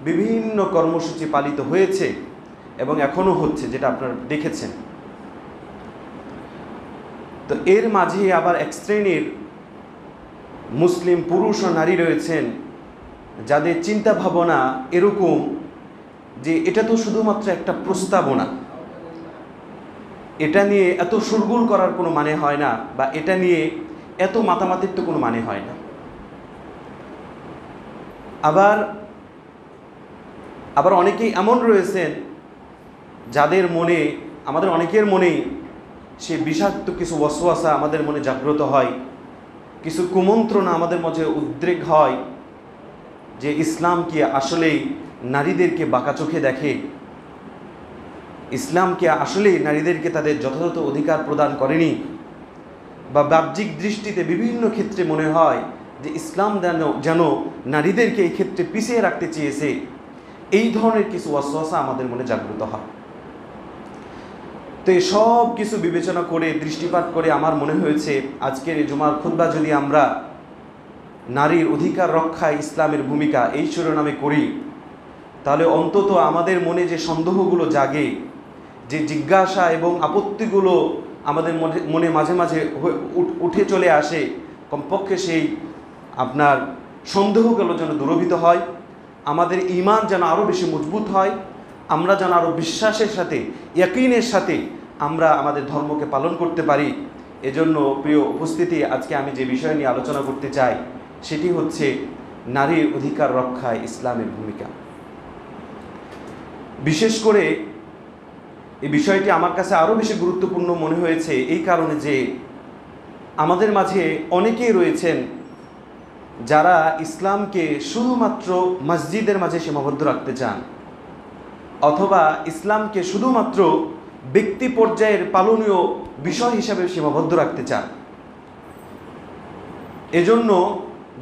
বিভিন্ন কর্মসূচি পালিত হয়েছে এবং এখনও হচ্ছে, যেটা আপনারা দেখেছেন। তো এর মাঝে আবার এক শ্রেণীর মুসলিম পুরুষ ও নারী রয়েছেন যাদের চিন্তা ভাবনা এরকম যে এটা তো শুধুমাত্র একটা প্রস্তাবনা, এটা নিয়ে এত শোরগোল করার কোনো মানে হয় না, বা এটা নিয়ে এত মাতামাতির তো কোনো মানে হয় না। আবার অনেকেই এমন রয়েছেন যাদের মনে, আমাদের অনেকের মনেই সে বিষাক্ত কিছু ওয়াসওয়াসা আমাদের মনে জাগ্রত হয়, কিছু কুমন্ত্রণা আমাদের মাঝে উদ্রেক হয় যে ইসলাম কি আসলেই নারীদেরকে বাঁকা চোখে দেখে, ইসলাম কি আসলেই নারীদেরকে তাদের যথাযথ অধিকার প্রদান করেনি, বা বাহ্যিক দৃষ্টিতে বিভিন্ন ক্ষেত্রে মনে হয় যে ইসলাম যেন নারীদেরকে এই ক্ষেত্রে পিছিয়ে রাখতে চেয়েছে। এই ধরনের কিছু ওয়াসওয়াসা আমাদের মনে জাগ্রত হয়। তো এই সব কিছু বিবেচনা করে, দৃষ্টিপাত করে আমার মনে হয়েছে আজকের এই জুমার খুতবা যদি আমরা নারীর অধিকার রক্ষায় ইসলামের ভূমিকা এই শিরোনামে করি, তাহলে অন্তত আমাদের মনে যে সন্দেহগুলো জাগে, যে জিজ্ঞাসা এবং আপত্তিগুলো আমাদের মনে মাঝে মাঝে উঠে চলে আসে, কমপক্ষে সেই আপনার সন্দেহগুলো যেন দূরীভূত হয়, আমাদের ঈমান যেন আরও বেশি মজবুত হয়, আমরা যেন আরও বিশ্বাসের সাথে, ইয়াকিনের সাথে আমরা আমাদের ধর্মকে পালন করতে পারি। এজন্য প্রিয় উপস্থিতি, আজকে আমি যে বিষয় নিয়ে আলোচনা করতে চাই সেটি হচ্ছে নারীর অধিকার রক্ষায় ইসলামের ভূমিকা। বিশেষ করে এই বিষয়টি আমার কাছে আরও বেশি গুরুত্বপূর্ণ মনে হয়েছে এই কারণে যে আমাদের মাঝে অনেকেই রয়েছেন যারা ইসলামকে শুধুমাত্র মসজিদের মাঝে সীমাবদ্ধ রাখতে চান, অথবা ইসলামকে শুধুমাত্র ব্যক্তি পর্যায়ের পালনীয় বিষয় হিসাবে সীমাবদ্ধ রাখতে চান। এজন্য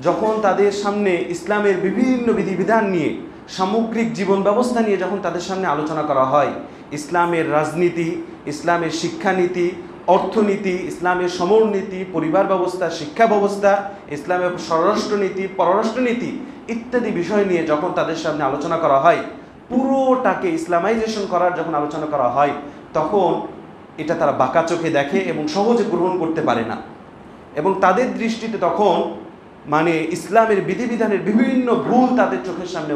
যখন তাদের সামনে ইসলামের বিভিন্ন বিধিবিধান নিয়ে, সামগ্রিক জীবন ব্যবস্থা নিয়ে যখন তাদের সামনে আলোচনা করা হয়, ইসলামের রাজনীতি, ইসলামের শিক্ষানীতি, অর্থনীতি, ইসলামের সমরনীতি, পরিবার ব্যবস্থা, শিক্ষা ব্যবস্থা, ইসলামের স্বরাষ্ট্রনীতি, পররাষ্ট্রনীতি ইত্যাদি বিষয় নিয়ে যখন তাদের সামনে আলোচনা করা হয়, পুরোটাকে ইসলামাইজেশন করার যখন আলোচনা করা হয়, তখন এটা তারা বাঁকা চোখে দেখে এবং সহজে গ্রহণ করতে পারে না। এবং তাদের দৃষ্টিতে তখন ইসলামের বিধিবিধানের বিভিন্ন ভুল তাদের চোখের সামনে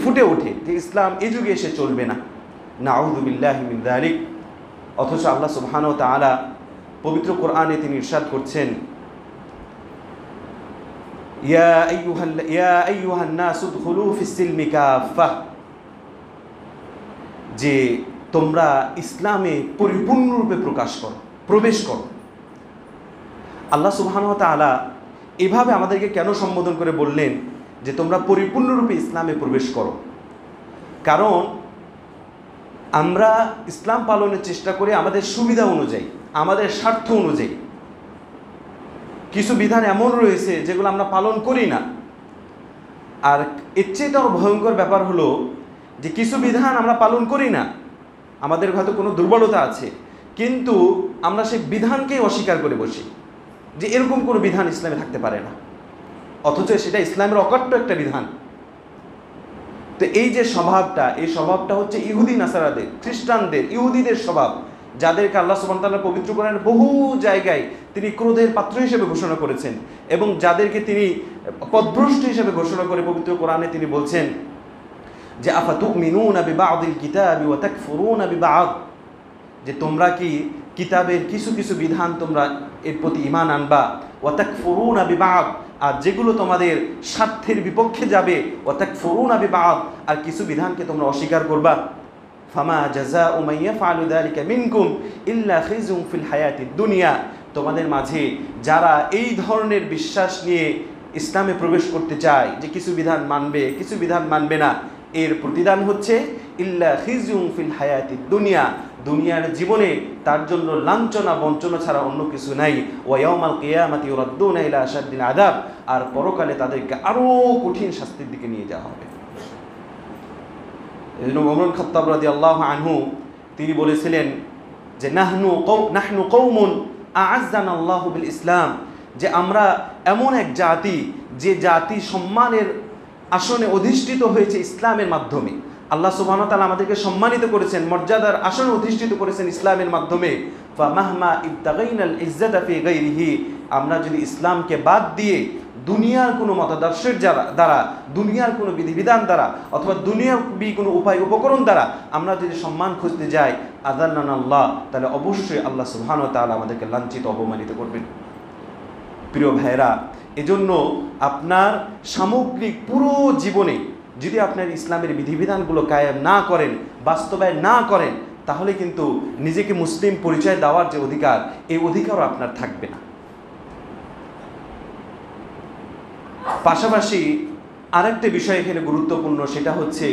ফুটে ওঠে যে ইসলাম এই যুগে এসে চলবে না। নাউযু বিল্লাহি মিন যালিক। অথচ আল্লাহ সুবহানাহু ওয়া তাআলা পবিত্র কোরআনে তিনি ইরশাদ করছেন, ইয়া আইয়ুহান নাস উদখুলু ফিস সিলমি কাফা, যে তোমরা ইসলামে পরিপূর্ণরূপে প্রবেশ করো। আল্লাহ সুবহানাহু ওয়া তাআলা এভাবে আমাদেরকে কেন সম্বোধন করে বললেন যে তোমরা পরিপূর্ণরূপে ইসলামে প্রবেশ করো? কারণ আমরা ইসলাম পালনের চেষ্টা করি আমাদের সুবিধা অনুযায়ী, আমাদের স্বার্থ অনুযায়ী। কিছু বিধান এমন রয়েছে যেগুলো আমরা পালন করি না। আর এর চেয়ে আরও ভয়ঙ্কর ব্যাপার হলো যে কিছু বিধান আমরা পালন করি না, আমাদের হয়তো কোনো দুর্বলতা আছে, কিন্তু আমরা সেই বিধানকেই অস্বীকার করে বসি যে এরকম কোনো বিধান ইসলামে থাকতে পারে না, অথচ সেটা ইসলামের অকাট্য একটা বিধান। তো এই যে স্বভাবটা, এই স্বভাবটা হচ্ছে ইহুদি নাসারাদের, খ্রিস্টানদের, ইহুদিদের স্বভাব, যাদেরকে আল্লাহ সুবহানাহু ওয়া তাআলা পবিত্র কোরআনের বহু জায়গায় তিনি ক্রোধের পাত্র হিসেবে ঘোষণা করেছেন, এবং যাদেরকে তিনি পথভ্রষ্ট হিসেবে ঘোষণা করে পবিত্র কোরআনে তিনি বলছেন যে আফাতুমিনুনা বিবাদিল কিতাবি ওয়া তাকফুরুনা বিবাদ, যে তোমরা কি কিতাবের কিছু কিছু বিধান তোমরা এর প্রতি ঈমান আনবা, ওয়া তাকফুরুনা বিবাদ, আর যেগুলো তোমাদের স্বার্থের বিপক্ষে যাবে, ওয়া তাকফুরুনা বিবাদ, আর কিছু বিধানকে তোমরা অস্বীকার করবা। ফামা জাযাউ মান ইয়াফআলু যালিকা মিনকুম ইল্লা খিজুন ফিল হায়াতিদ দুনিয়া, তোমাদের মাঝে যারা এই ধরনের বিশ্বাস নিয়ে ইসলামে প্রবেশ করতে চায় যে কিছু বিধান মানবে, কিছু বিধান মানবে না, এর প্রতিদান হচ্ছে ইল্লা খিজুন ফিল হায়াতিদ দুনিয়া, দুনিয়ার জীবনে তার জন্য লাঞ্ছনা বঞ্চনা ছাড়া অন্য কিছু নাই। ওয়া ইয়াউমাল কিয়ামাতি ইউরাদ্দুনা ইলা আশাদ্দিল আযাব, আর পরকালে তাদেরকে আরও কঠিন শাস্তির দিকে নিয়ে যাওয়া হবে। এজন্য ওমর খাত্তাব রাদিয়াল্লাহু আনহু তিনি বলেছিলেন যে নাহনু কওমুন আ'আজ্জানা আল্লাহু বিল ইসলাম, যে আমরা এমন এক জাতি যে জাতি সম্মানের আসনে অধিষ্ঠিত হয়েছে ইসলামের মাধ্যমে। আল্লাহ সুবহানাহু ওয়া তাআলা আমাদেরকে সম্মানিত করেছেন, মর্যাদার আসনে অধিষ্ঠিত করেছেন ইসলামের মাধ্যমে। ফামাহমা ইবতাগাইনাল ইজ্জাতা ফি গায়রিহি, আমরা যদি ইসলামকে বাদ দিয়ে দুনিয়ার কোনো মতাদর্শের দ্বারা, দুনিয়ার কোনো বিধিবিধান দ্বারা, অথবা দুনিয়াবি কোনো উপায় উপকরণ দ্বারা আমরা যদি সম্মান খুঁজতে যাই, আযাল্লানা আল্লাহ, তাহলে অবশ্যই আল্লাহ সুবহানাহু ওয়া তাআলা আমাদেরকে লাঞ্ছিত, অপমানিত করবেন। প্রিয় ভাইরা, এজন্য আপনার সামগ্রিক পুরো জীবনে যদি আপনার ইসলামের বিধিবিধানগুলো কায়েম না করেন, বাস্তবায়ন না করেন, তাহলে কিন্তু নিজেকে মুসলিম পরিচয় দেওয়ার যে অধিকার, এই অধিকারও আপনার থাকবে না। পাশাপাশি আরেকটা বিষয় এখানে গুরুত্বপূর্ণ, সেটা হচ্ছে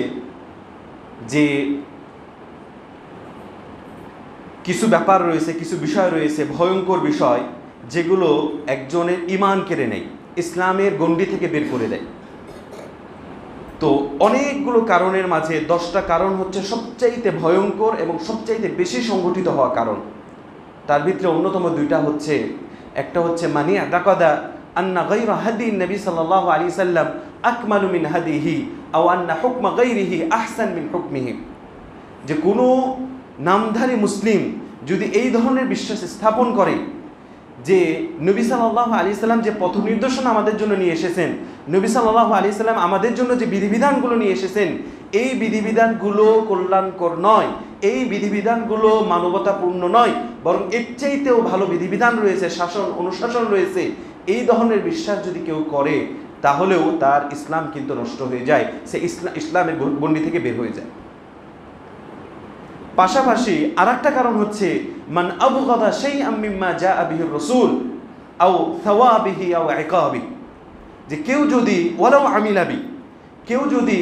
যে কিছু ব্যাপার রয়েছে, কিছু বিষয় রয়েছে, ভয়ঙ্কর বিষয়, যেগুলো একজনের ঈমান কেড়ে নেয়, ইসলামের গণ্ডি থেকে বের করে দেয়। তো অনেকগুলো কারণের মাঝে 10টা কারণ হচ্ছে সবচাইতে ভয়ঙ্কর এবং সবচাইতে বেশি সংগঠিত হওয়া কারণ। তার ভিতরে অন্যতম 2টা হচ্ছে, একটা হচ্ছে মানি আতাকাদা আন্না গায়রা হাদি নবী সাল্লাল্লাহু আলাইহি সাল্লাম আকমালু মিন হাদিহি আও আন্না হুকমা গায়রিহি আহসান মিন হুকমিহি, যে কোনো নামধারী মুসলিম যদি এই ধরনের বিশ্বাস স্থাপন করে যে নবী সাল্লাল্লাহু আলাইহি সাল্লাম যে পথ নির্দেশনা আমাদের জন্য নিয়ে এসেছেন, নবী সাল্লাল্লাহু আলাইহি সাল্লাম আমাদের জন্য যে বিধিবিধানগুলো নিয়ে এসেছেন, এই বিধিবিধানগুলো কল্যাণকর নয়, এই বিধিবিধানগুলো মানবতাপূর্ণ নয়, বরং এর চাইতেও ভালো বিধিবিধান রয়েছে, শাসন অনুশাসন রয়েছে, এই ধরনের বিশ্বাস যদি কেউ করে, তাহলেও তার ইসলাম কিন্তু নষ্ট হয়ে যায়, সে ইসলামের গণ্ডি থেকে বের হয়ে যায়। পাশাপাশি আরেকটা কারণ হচ্ছে মান আবগাদা শাইআম মিম্মা জাআ বিহির রাসূল আও সাওয়াবিহি আও ইকাবি, যে কেউ যদি ওয়ালাউ আমিলাবি, কেউ যদি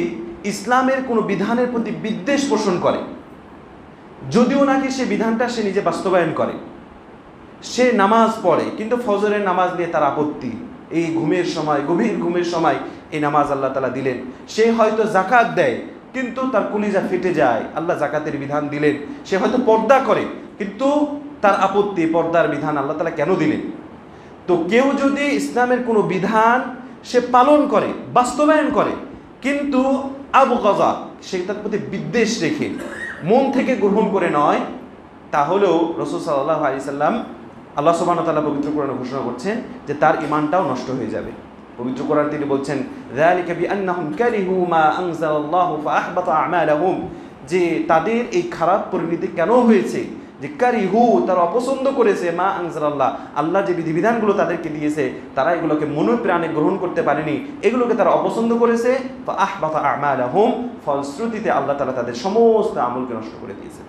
ইসলামের কোনো বিধানের প্রতি বিদ্বেষ পোষণ করে, যদিও নাকি সে বিধানটা সে নিজে বাস্তবায়ন করে, সে নামাজ পড়ে কিন্তু ফজরের নামাজ নিয়ে তার আপত্তি, এই ঘুমের সময়, গভীর ঘুমের সময় এই নামাজ আল্লাহ তাআলা দিলেন, সে হয়তো যাকাত দেয় কিন্তু তার কলিজা ফেটে যায়, আল্লাহ যাকাতের বিধান দিলেন, সে হয়তো পর্দা করে কিন্তু তার আপত্তি, পর্দার বিধান আল্লাহ তাআলা কেন দিলেন। তো কেউ যদি ইসলামের কোনো বিধান সে পালন করে, বাস্তবায়ন করে, কিন্তু আবগাযা, সেটার প্রতি বিদ্বেষ রেখে মন থেকে গ্রহণ করে নয়, তাহলেও রাসূল সাল্লাল্লাহু আলাইহি সাল্লাম, আল্লাহ সুবহানাহু ওয়া তাআলা পবিত্র কোরআনে ঘোষণা করছেন যে তার ঈমানটাও নষ্ট হয়ে যাবে। পবিত্র কোরআন তিনি বলছেন যালিকা বিআন্নাহুম কারিহু মা আনজালাল্লাহু ফাআহবাতা আমালাহুম, যে তাদের এই খারাপ পরিণতি কেন হয়েছে, যে কারিহু, তারা অপছন্দ করেছে, মা আনজালাল্লাহ, আল্লাহ যে বিধিবিধানগুলো তাদেরকে দিয়েছে তারা এগুলোকে মনে প্রাণে গ্রহণ করতে পারেনি, এগুলোকে তারা অপছন্দ করেছে, ফাআহবাতা আমালাহুম, ফলশ্রুতিতে আল্লাহ তাআলা তাদের সমস্ত আমলকে নষ্ট করে দিয়েছে।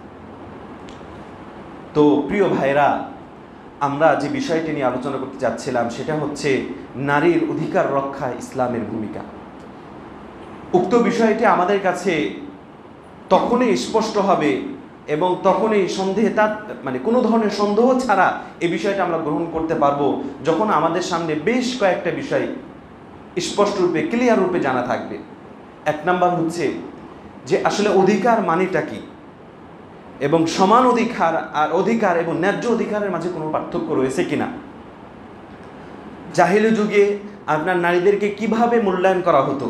তো প্রিয় ভাইরা, আমরা যে বিষয়টি নিয়ে আলোচনা করতে যাচ্ছিলাম সেটা হচ্ছে নারীর অধিকার রক্ষায় ইসলামের ভূমিকা। উক্ত বিষয়টি আমাদের কাছে তখনই স্পষ্ট হবে এবং তখনই কোনো ধরনের সন্দেহ ছাড়া এই বিষয়টা আমরা গ্রহণ করতে পারবো, যখন আমাদের সামনে বেশ কয়েকটা বিষয় স্পষ্ট রূপে, ক্লিয়ার রূপে জানা থাকবে। 1 নাম্বার হচ্ছে যে আসলে অধিকার মানেটা কি, এবং সমান অধিকার আর অধিকার এবং ন্যায্য অধিকারের মাঝে কোনো পার্থক্য রয়েছে কিনা, জাহিলি যুগে আপনার নারীদেরকে কিভাবে মূল্যায়ন করা হতো,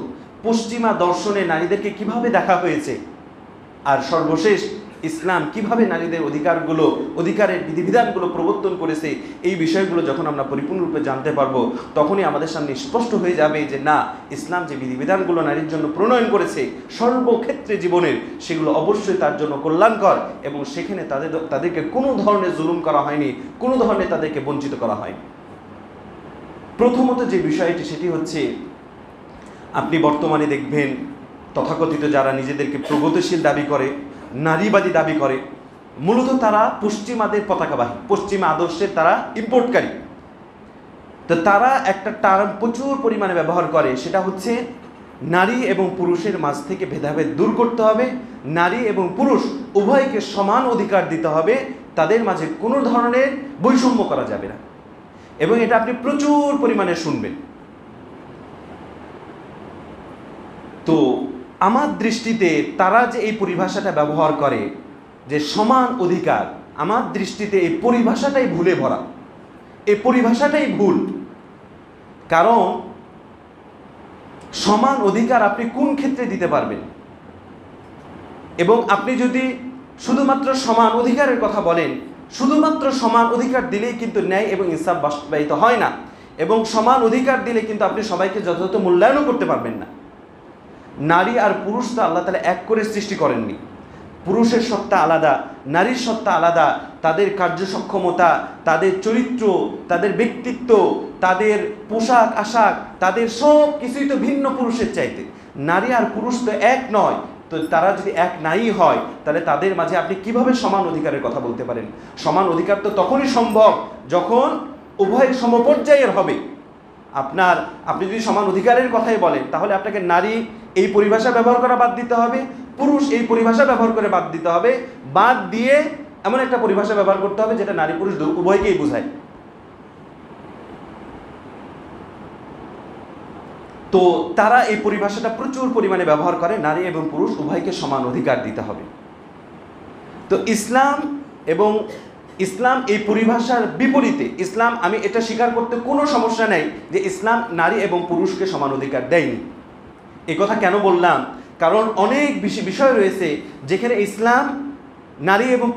পশ্চিমা দর্শনে নারীদেরকে কিভাবে দেখা হয়েছে, আর সর্বশেষ ইসলাম কিভাবে নারীদের অধিকারের বিধিবিধানগুলো প্রবর্তন করেছে, এই বিষয়গুলো যখন আমরা পরিপূর্ণরূপে জানতে পারবো, তখনই আমাদের সামনে স্পষ্ট হয়ে যাবে যে না, ইসলাম যে বিধিবিধানগুলো নারীর জন্য প্রণয়ন করেছে সর্বক্ষেত্রে জীবনের, সেগুলো অবশ্যই তার জন্য কল্যাণকর, এবং সেখানে তাদেরকে কোনো ধরনের জুলুম করা হয়নি, কোনো ধরনের তাদেরকে বঞ্চিত করা হয়নি। প্রথমত যে বিষয়টি, সেটি হচ্ছে আপনি বর্তমানে দেখবেন তথাকথিত যারা নিজেদেরকে প্রগতিশীল দাবি করে, নারীবাদী দাবি করে, মূলত তারা পশ্চিমাদের পতাকাবাহী, পশ্চিমা আদর্শের তারা ইম্পোর্টকারী। তো তারা একটা টার্ম প্রচুর পরিমাণে ব্যবহার করে, সেটা হচ্ছে নারী এবং পুরুষের মাঝ থেকে ভেদাভেদ দূর করতে হবে, নারী এবং পুরুষ উভয়কে সমান অধিকার দিতে হবে, তাদের মাঝে কোনো ধরনের বৈষম্য করা যাবে না, এবং এটা আপনি প্রচুর পরিমাণে শুনবেন। তো আমার দৃষ্টিতে তারা যে এই পরিভাষাটা ব্যবহার করে যে সমান অধিকার, আমার দৃষ্টিতে এই পরিভাষাটাই ভুলে ভরা, এই পরিভাষাটাই ভুল। কারণ সমান অধিকার আপনি কোন ক্ষেত্রে দিতে পারবেন? এবং আপনি যদি শুধুমাত্র সমান অধিকারের কথা বলেন, শুধুমাত্র সমান অধিকার দিলেই কিন্তু ন্যায় এবং ইনসাফ বাস্তবায়িত হয় না। এবং সমান অধিকার দিলে কিন্তু আপনি সবাইকে যথাযথ মূল্যায়নও করতে পারবেন না। নারী আর পুরুষ তো আল্লাহ তাআলা এক করে সৃষ্টি করেননি। পুরুষের সত্তা আলাদা, নারীর সত্তা আলাদা, তাদের কার্যসক্ষমতা, তাদের চরিত্র, তাদের ব্যক্তিত্ব, তাদের পোশাক আশাক, তাদের সব কিছুই তো ভিন্ন পুরুষের চাইতে। নারী আর পুরুষ তো এক নয়। তো তারা যদি এক নাই হয়, তাহলে তাদের মাঝে আপনি কিভাবে সমান অধিকারের কথা বলতে পারেন? সমান অধিকার তো তখনই সম্ভব যখন উভয় সমপর্যায়ের হবে। আপনি যদি সমান অধিকারের কথাই বলেন, তাহলে আপনাকে নারী এই পরিভাষা ব্যবহার করা বাদ দিতে হবে, পুরুষ এই পরিভাষা ব্যবহার করে বাদ দিতে হবে, বাদ দিয়ে এমন একটা পরিভাষা ব্যবহার করতে হবে যেটা নারী পুরুষ উভয়কেই বোঝায়। তো তারা এই পরিভাষাটা প্রচুর পরিমাণে ব্যবহার করে, নারী এবং পুরুষ উভয়কে সমান অধিকার দিতে হবে। তো ইসলাম এই পরিভাষার বিপরীতে। ইসলাম, আমি এটা স্বীকার করতে কোনো সমস্যা নেই যে ইসলাম নারী এবং পুরুষকে সমান অধিকার দেয়নি। এই কথা কেন বললাম? কারণ অনেক বিষয় রয়েছে যেখানে ইসলাম নারী এবং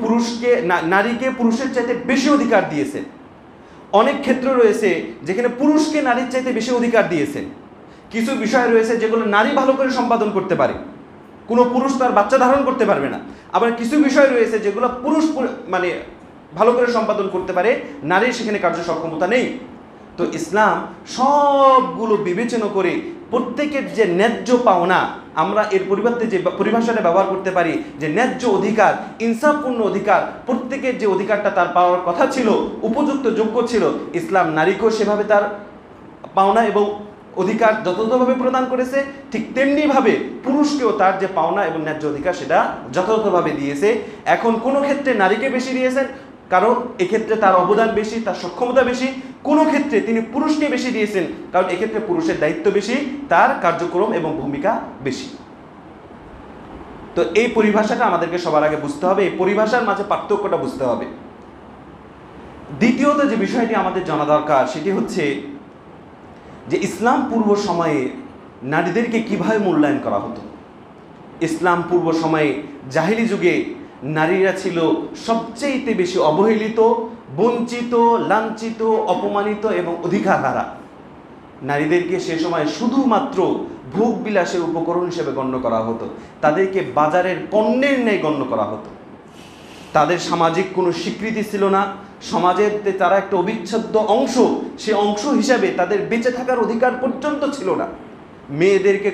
নারীকে পুরুষের চাইতে বেশি অধিকার দিয়েছে। অনেক ক্ষেত্র রয়েছে যেখানে পুরুষকে নারীর চাইতে বেশি অধিকার দিয়েছে। কিছু বিষয় রয়েছে যেগুলো নারী ভালো করে সম্পাদন করতে পারে, কোনো পুরুষ তার বাচ্চা ধারণ করতে পারবে না। আবার কিছু বিষয় রয়েছে যেগুলো পুরুষ ভালো করে সম্পাদন করতে পারে, নারীর সেখানে কার্যসক্ষমতা নেই। তো ইসলাম সবগুলো বিবেচনা করে প্রত্যেকের যে ন্যায্য পাওনা, আমরা এর পরিবর্তে যে পরিভাষাটা ব্যবহার করতে পারি যে ন্যায্য অধিকার, ইনসাফপূর্ণ অধিকার, প্রত্যেকের যে অধিকারটা তার পাওয়ার কথা ছিল, উপযুক্ত যোগ্য ছিল, ইসলাম নারীকেও সেভাবে তার পাওনা এবং অধিকার যথাযথভাবে প্রদান করেছে। ঠিক তেমনিভাবে পুরুষকেও তার যে পাওনা এবং ন্যায্য অধিকার সেটা যথাযথভাবে দিয়েছে। এখন কোনো ক্ষেত্রে নারীকে বেশি দিয়েছেন, কারণ এক্ষেত্রে তার অবদান বেশি, তার সক্ষমতা বেশি। কোনো ক্ষেত্রে তিনি পুরুষকে বেশি দিয়েছেন, কারণ এক্ষেত্রে পুরুষের দায়িত্ব বেশি, তার কার্যক্রম এবং ভূমিকা বেশি। তো এই পরিভাষাটা আমাদেরকে সবার আগে বুঝতে হবে, এই পরিভাষার মাঝে পার্থক্যটা বুঝতে হবে। দ্বিতীয়ত যে বিষয়টি আমাদের জানা দরকার সেটি হচ্ছে যে ইসলাম পূর্ব সময়ে নারীদেরকে কিভাবে মূল্যায়ন করা হতো। ইসলাম পূর্ব সময়ে জাহিলি যুগে নারীরা ছিল সবচেয়ে বেশি অবহেলিত, বঞ্চিত, লাঞ্ছিত, অপমানিত এবং অধিকারহারা। নারীদেরকে সে সময় শুধুমাত্র ভোগ বিলাসের উপকরণ হিসেবে গণ্য করা হতো, তাদেরকে বাজারের পণ্যের ন্যায় গণ্য করা হতো। তাদের সামাজিক কোনো স্বীকৃতি ছিল না, সমাজের তারা একটা অবিচ্ছেদ্য অংশ, সে অংশ হিসাবে তাদের বেঁচে থাকার অধিকার পর্যন্ত ছিল না। মেয়েদেরকে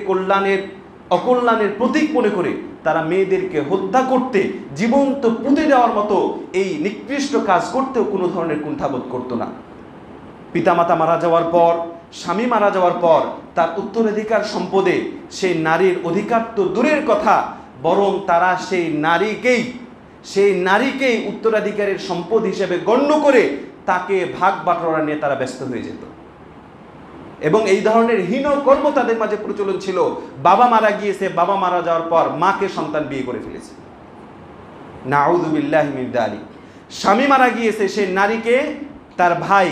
অকল্যাণের প্রতীক মনে করে তারা মেয়েদেরকে হত্যা করতে, জীবন্ত পুঁতে দেওয়ার মতো এই নিকৃষ্ট কাজ করতেও কোনো ধরনের কুণ্ঠাবোধ করতো না। পিতামাতা মারা যাওয়ার পর, স্বামী মারা যাওয়ার পর তার উত্তরাধিকার সম্পদে সেই নারীর অধিকার তো দূরের কথা, বরং তারা সেই নারীকেই উত্তরাধিকারের সম্পদ হিসেবে গণ্য করে তাকে ভাগ বাটোয়ারা নিয়ে তারা ব্যস্ত হয়ে যেত। এবং এই ধরনের হীন কর্ম তাদের মাঝে প্রচলন ছিল। বাবা মারা গিয়েছে, বাবা মারা যাওয়ার পর মাকে সন্তান বিয়ে করে ফেলেছে, নাউযু বিল্লাহি মিন যালিক। স্বামী মারা গিয়েছে, সে নারীকে তার ভাই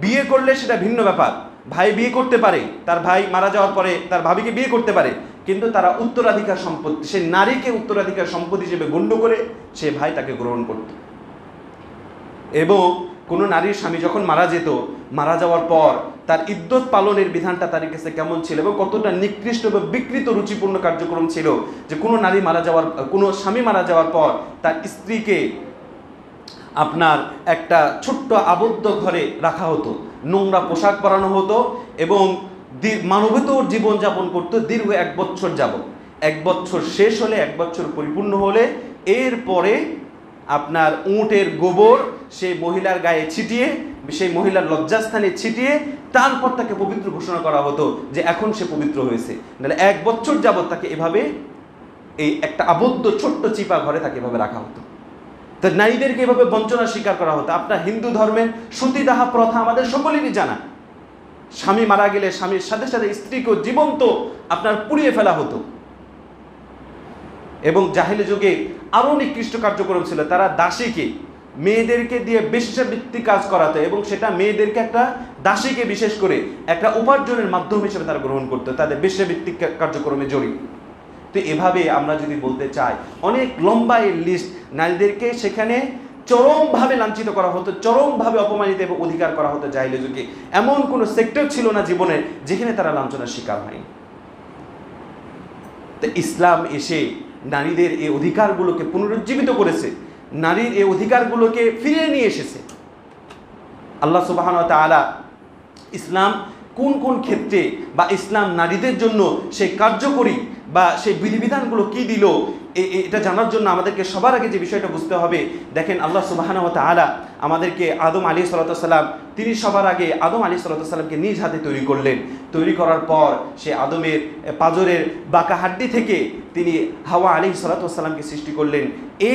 বিয়ে করলে সেটা ভিন্ন ব্যাপার, ভাই বিয়ে করতে পারে, তার ভাই মারা যাওয়ার পরে তার ভাবিকে বিয়ে করতে পারে, কিন্তু তারা উত্তরাধিকার সম্পদ, সে নারীকে উত্তরাধিকার সম্পদ হিসেবে গণ্য করে সে ভাই তাকে গ্রহণ করত। এবং কোনো নারীর স্বামী যখন মারা যেত, মারা যাওয়ার পর তার ইদ্যত পালনের বিধানটা তার কাছে কেমন ছিল এবং কতটা নিকৃষ্ট বা বিকৃত রুচিপূর্ণ কার্যক্রম ছিল যে কোনো স্বামী মারা যাওয়ার পর তার স্ত্রীকে আপনার একটা ছোট্ট আবদ্ধ ঘরে রাখা হতো, নোংরা পোশাক পরানো হতো এবং মানবেতর জীবনযাপন করতো দীর্ঘ 1 বছর যাবত। 1 বছর শেষ হলে, 1 বছর পরিপূর্ণ হলে এরপরে আপনার উটের গোবর সেই মহিলার গায়ে ছিটিয়ে, সেই মহিলার লজ্জাস্থানে ছিটিয়ে তারপর তাকে পবিত্র ঘোষণা করা হতো যে এখন সে পবিত্র হয়েছে। নাহলে 1 বছর যাবত তাকে এভাবে এই একটা আবদ্ধ ছোট্ট চিপা ঘরে তাকে এভাবে রাখা হতো। তো নারীদেরকে এভাবে বঞ্চনার শিকার করা হতো। আপনার হিন্দু ধর্মের সতীদাহ প্রথা আমাদের সকলেরই জানা। স্বামী মারা গেলে স্বামীর সাথে সাথে স্ত্রীকেও জীবন্ত আপনার পুড়িয়ে ফেলা হতো। এবং জাহিলি যুগে আরও নিকৃষ্ট কার্যক্রম ছিল, তারা দাসীকে মেয়েদেরকে দিয়ে বেশ্যাবৃত্তিক কাজ করাতো এবং সেটা মেয়েদেরকে একটা দাসীকে বিশেষ করে একটা উপার্জনের মাধ্যম হিসেবে তারা গ্রহণ করতো, তাদের বেশ্যাবৃত্তিক কার্যক্রমে জড়িত। তো এভাবে আমরা যদি বলতে চাই অনেক লম্বা এই লিস্ট, নারীদেরকে সেখানে চরমভাবে লাঞ্ছিত করা হতো, চরমভাবে অপমানিত এবং অধিকার করা হতো জাহিলিয়াত যুগে। এমন কোনো সেক্টর ছিল না জীবনে যেখানে তারা লাঞ্ছনার শিকার হয়নি। তো ইসলাম এসে নারীদের এই অধিকারগুলোকে পুনরুজ্জীবিত করেছে, নারীর এই অধিকারগুলোকে ফিরিয়ে নিয়ে এসেছে। আল্লাহ সুবহানাহু ওয়া তাআলা ইসলাম কোন কোন ক্ষেত্রে বা ইসলাম নারীদের জন্য সেই কার্যকরী বা সেই বিধিবিধানগুলো কি দিল, এটা জানার জন্য আমাদেরকে সবার আগে যে বিষয়টা বুঝতে হবে, দেখেন আল্লাহ সুবহানাহু ওয়া তাআলা আমাদেরকে আদম আলাইহিস সালাম, তিনি সবার আগে আদম আলাইহিস সালামকে নিজ হাতে তৈরি করলেন। তৈরি করার পর সে আদমের পাঁজরের বাঁকা হাড্ডি থেকে তিনি হাওয়া আলাইহিস সালামকে সৃষ্টি করলেন।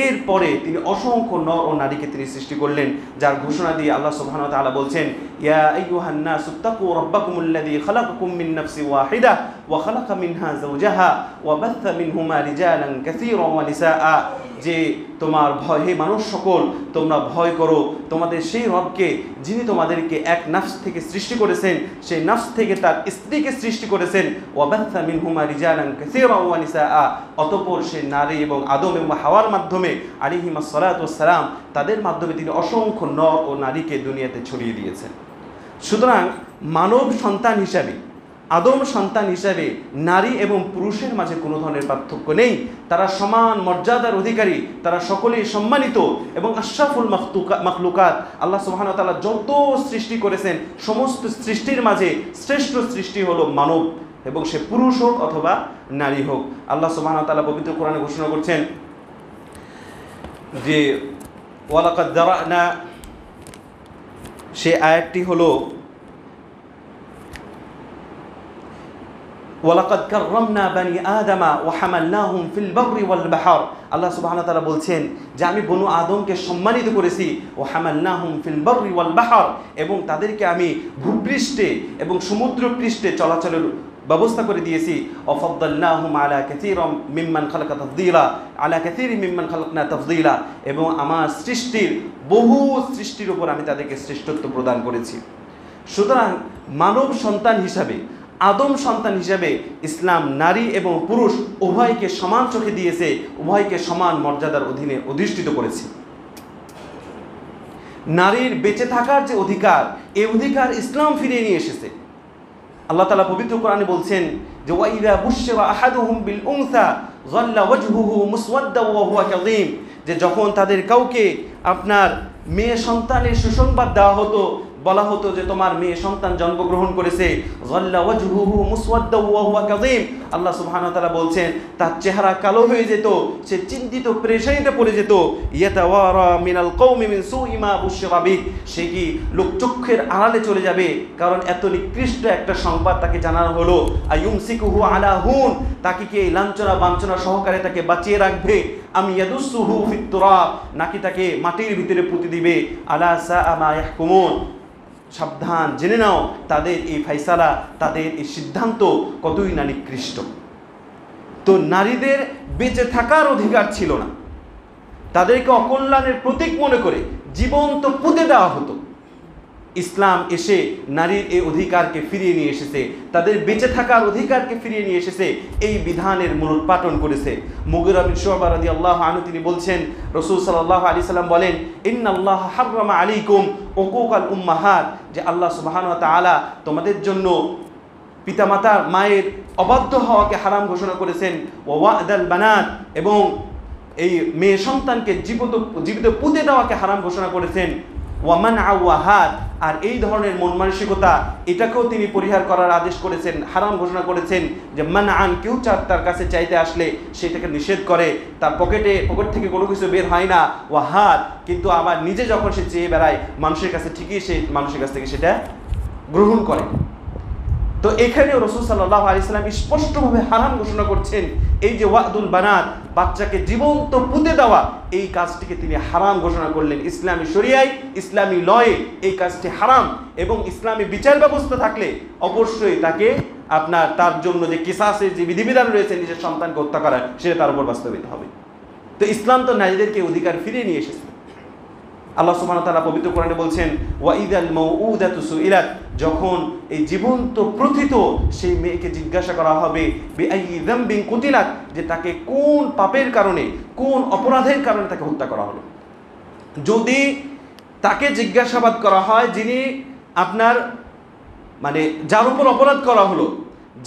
এরপরে তিনি অসংখ্য নর ও নারীকে তিনি সৃষ্টি করলেন, যার ঘোষণা দিয়ে আল্লাহ সুবহানাহু ওয়া তাআলা বলছেন, ইয়া আইয়ুহান নাসু তাকু রাব্বাকুমুল্লাযী খালাকাকুম মিন নাফসিন ওয়াহিদা ওয়া খালাকা মিনহা যাওজাহা ওয়া বাথা মিনহুমা রিজালান কাসীরান ওয়া নিসাআ, যে তোমার ভয়, হে মানুষ সকল তোমরা ভয় করো তোমাদের সেই রবকে যিনি তোমাদেরকে এক নাফস থেকে সৃষ্টি করেছেন, সেই নাফস থেকে তার স্ত্রীকে সৃষ্টি করেছেন। ওয়া বাথা মিনহুমা রিজালান কাসীরান ওয়া নিসাআ, অতঃপর সেই নারী এবং আদম এবং হাওয়ার মাধ্যমে আলাইহিমুস সালাতু ওয়াস সালাম তাদের মাধ্যমে তিনি অসংখ্য নর ও নারীকে দুনিয়াতে ছড়িয়ে দিয়েছেন। সুতরাং মানব সন্তান হিসাবে, আদম সন্তান হিসাবে নারী এবং পুরুষের মাঝে কোনো ধরনের পার্থক্য নেই, তারা সমান মর্যাদার অধিকারী, তারা সকলেই সম্মানিত এবং আশরাফুল মাখলুকাত। আল্লাহ সুবহানাহু ওয়া তাআলা যত সৃষ্টি করেছেন সমস্ত সৃষ্টির মাঝে শ্রেষ্ঠ সৃষ্টি হলো মানব, এবং সে পুরুষ হোক অথবা নারী হোক। আল্লাহ সুবহানাহু ওয়া তাআলা পবিত্র কোরআনে ঘোষণা করছেন যে ওয়ালাকাদ যারানা, সে আয়াতটি হলো ওয়ালাকাদ কাররামনা বানি আদামা ওয়া হামালনাহুম ফিল বাররি ওয়াল বাহর। আল্লাহ সুবহানাহু ওয়া তাআলা বলছেন যে আমি বনু আদমকে সম্মানিত করেছি, ওয়া হামালনাহুম ফিল বাররি ওয়াল বাহর, এবং তাদেরকে আমি ভূপৃষ্ঠে এবং সমুদ্র পৃষ্ঠে চলাচলের ব্যবস্থা করে দিয়েছি। ওয়াফাদ্দালনাহুম আলা কাসীরিম মিম্মান খালাকা তাফদীলা, আলা কাসীরিম মিম্মান খালাকনা তাফদীলা, এবং আমার সৃষ্টির বহু সৃষ্টির উপর আমি তাদেরকে শ্রেষ্ঠত্ব প্রদান করেছি। সুতরাং মানব সন্তান হিসাবে, আদম সন্তান হিসাবে ইসলাম নারী এবং পুরুষ উভয়কে সমান চোখে দিয়েছে, উভয়কে সমান মর্যাদার অধীনে অধিষ্ঠিত করেছে। নারীর বেঁচে থাকার যে অধিকার, এই অধিকার ইসলাম ফিরিয়ে নিয়ে এসেছে। আল্লাহ তাআলা পবিত্র কোরআনে বলছেন যে ওয়াইদা বুশশিরা আহাদুহুম বিল উনসা যাল্লা ওয়াজহুহু মুসওয়াদ্দা ওয়া হুয়া কাযীম, যে যখন তাদের কাউকে আপনার মেয়ে সন্তানের সুসংবাদ দেওয়া হতো, বলা হতো যে তোমার মেয়ে সন্তান জন্মগ্রহণ করেছে, যাল্লা ওয়াজহুহু মুসওয়াদ্দা ওয়া হুয়া কাযীম, আল্লাহ সুবহানাহু ওয়া তাআলা বলছেন তার চেহারা কালো হয়ে যেত, সে চিন্তিত পেরেশানিতে পড়ে যেত। ইয়াতাওয়ারা মিনাল কওমি মিন সুই মা বুশশিরা বিহি, সে কি লোকচক্ষুর আড়ালে চলে যাবে, কারণ এত নিকৃষ্ট একটা সংবাদ তাকে জানানো হলো। আয়ুমসিকুহু আলা হুন, তাকে কি এই লাঞ্ছনা বাঞ্ছনা সহকারে তাকে বাঁচিয়ে রাখবে, আম ইয়াদুসুহু ফিত তুরাব, নাকি তাকে মাটির ভিতরে পুঁতে দিবে। আলা সাআ মা ইয়াহকুমুন, সাবধান, জেনে নাও তাদের এই ফাইসালা, তাদের এই সিদ্ধান্ত কতই না নিকৃষ্ট। তো নারীদের বেঁচে থাকার অধিকার ছিল না, তাদেরকে অকল্যাণের প্রতীক মনে করে জীবন্ত পুঁতে দেওয়া হতো। ইসলাম এসে নারীর এই অধিকারকে ফিরিয়ে নিয়ে এসেছে, তাদের বেঁচে থাকার অধিকারকে ফিরিয়ে নিয়ে এসেছে, এই বিধানের মূলোৎপাটন করেছে। মুগীরা বিন শুবা রাদিয়াল্লাহু আনহু তিনি বলছেন, রাসূল সাল্লাল্লাহু আলাইহি সাল্লাম বলেন, ইন্নাল্লাহ হাররামা আলাইকুম উকুকাল উম্মাহাত, যে আল্লাহ সুবহানাহু ওয়া তাআলা তোমাদের জন্য পিতামাতার মায়ের অবাধ্য হওয়াকে হারাম ঘোষণা করেছেন। ওয়া ওয়াদাল বানাত, এবং এই মেয়ে সন্তানকে জীবিত পুঁতে দেওয়াকে হারাম ঘোষণা করেছেন। ওয়ামান আওয়াহাদ, আর এই ধরনের মন মানসিকতা এটাকেও তিনি পরিহার করার আদেশ করেছেন, হারাম ঘোষণা করেছেন। যে মান আন, কেউ তার কাছে চাইতে আসলে সেটাকে নিষেধ করে, তার পকেট থেকে কোনো কিছু বের হয় না। ওয়াহাদ, কিন্তু আবার নিজে যখন সে চেয়ে বেড়ায় মানুষের কাছে, ঠিকই সে মানুষের কাছ থেকে সেটা গ্রহণ করে। তো এখানেও রাসূল সাল্লাল্লাহু আলাইহি সাল্লাম স্পষ্টভাবে হারাম ঘোষণা করছেন, এই যে ওয়াদুল বানাত, বাচ্চাকে জীবন্ত পুঁতে দেওয়া, এই কাজটিকে তিনি হারাম ঘোষণা করলেন। ইসলামী শরিয়ায়, ইসলামী লয়ে এই কাজটি হারাম, এবং ইসলামী বিচার ব্যবস্থা থাকলে অবশ্যই তাকে তার জন্য যে কিসাসের যে বিধিবিধান রয়েছে নিজের সন্তানকে হত্যা করার, সেটা তার উপর বাস্তবায়িত হবে। তো ইসলাম তো নারীদেরকে অধিকার ফিরিয়ে নিয়ে এসেছে। আল্লাহ সুবহানাহু ওয়া তাআলা পবিত্র কোরআনে বলছেন ওয়াইদাল মাউউদাতু সুইলাত, যখন এই জীবন্ত প্রথিত সেই মেয়েকে জিজ্ঞাসা করা হবে বিআইয়ি যামবিন কুতিলাত, যে তাকে কোন পাপের কারণে, কোন অপরাধের কারণে তাকে হত্যা করা হলো। যদি তাকে জিজ্ঞাসাবাদ করা হয় যিনি আপনার মানে যার উপর অপরাধ করা হলো,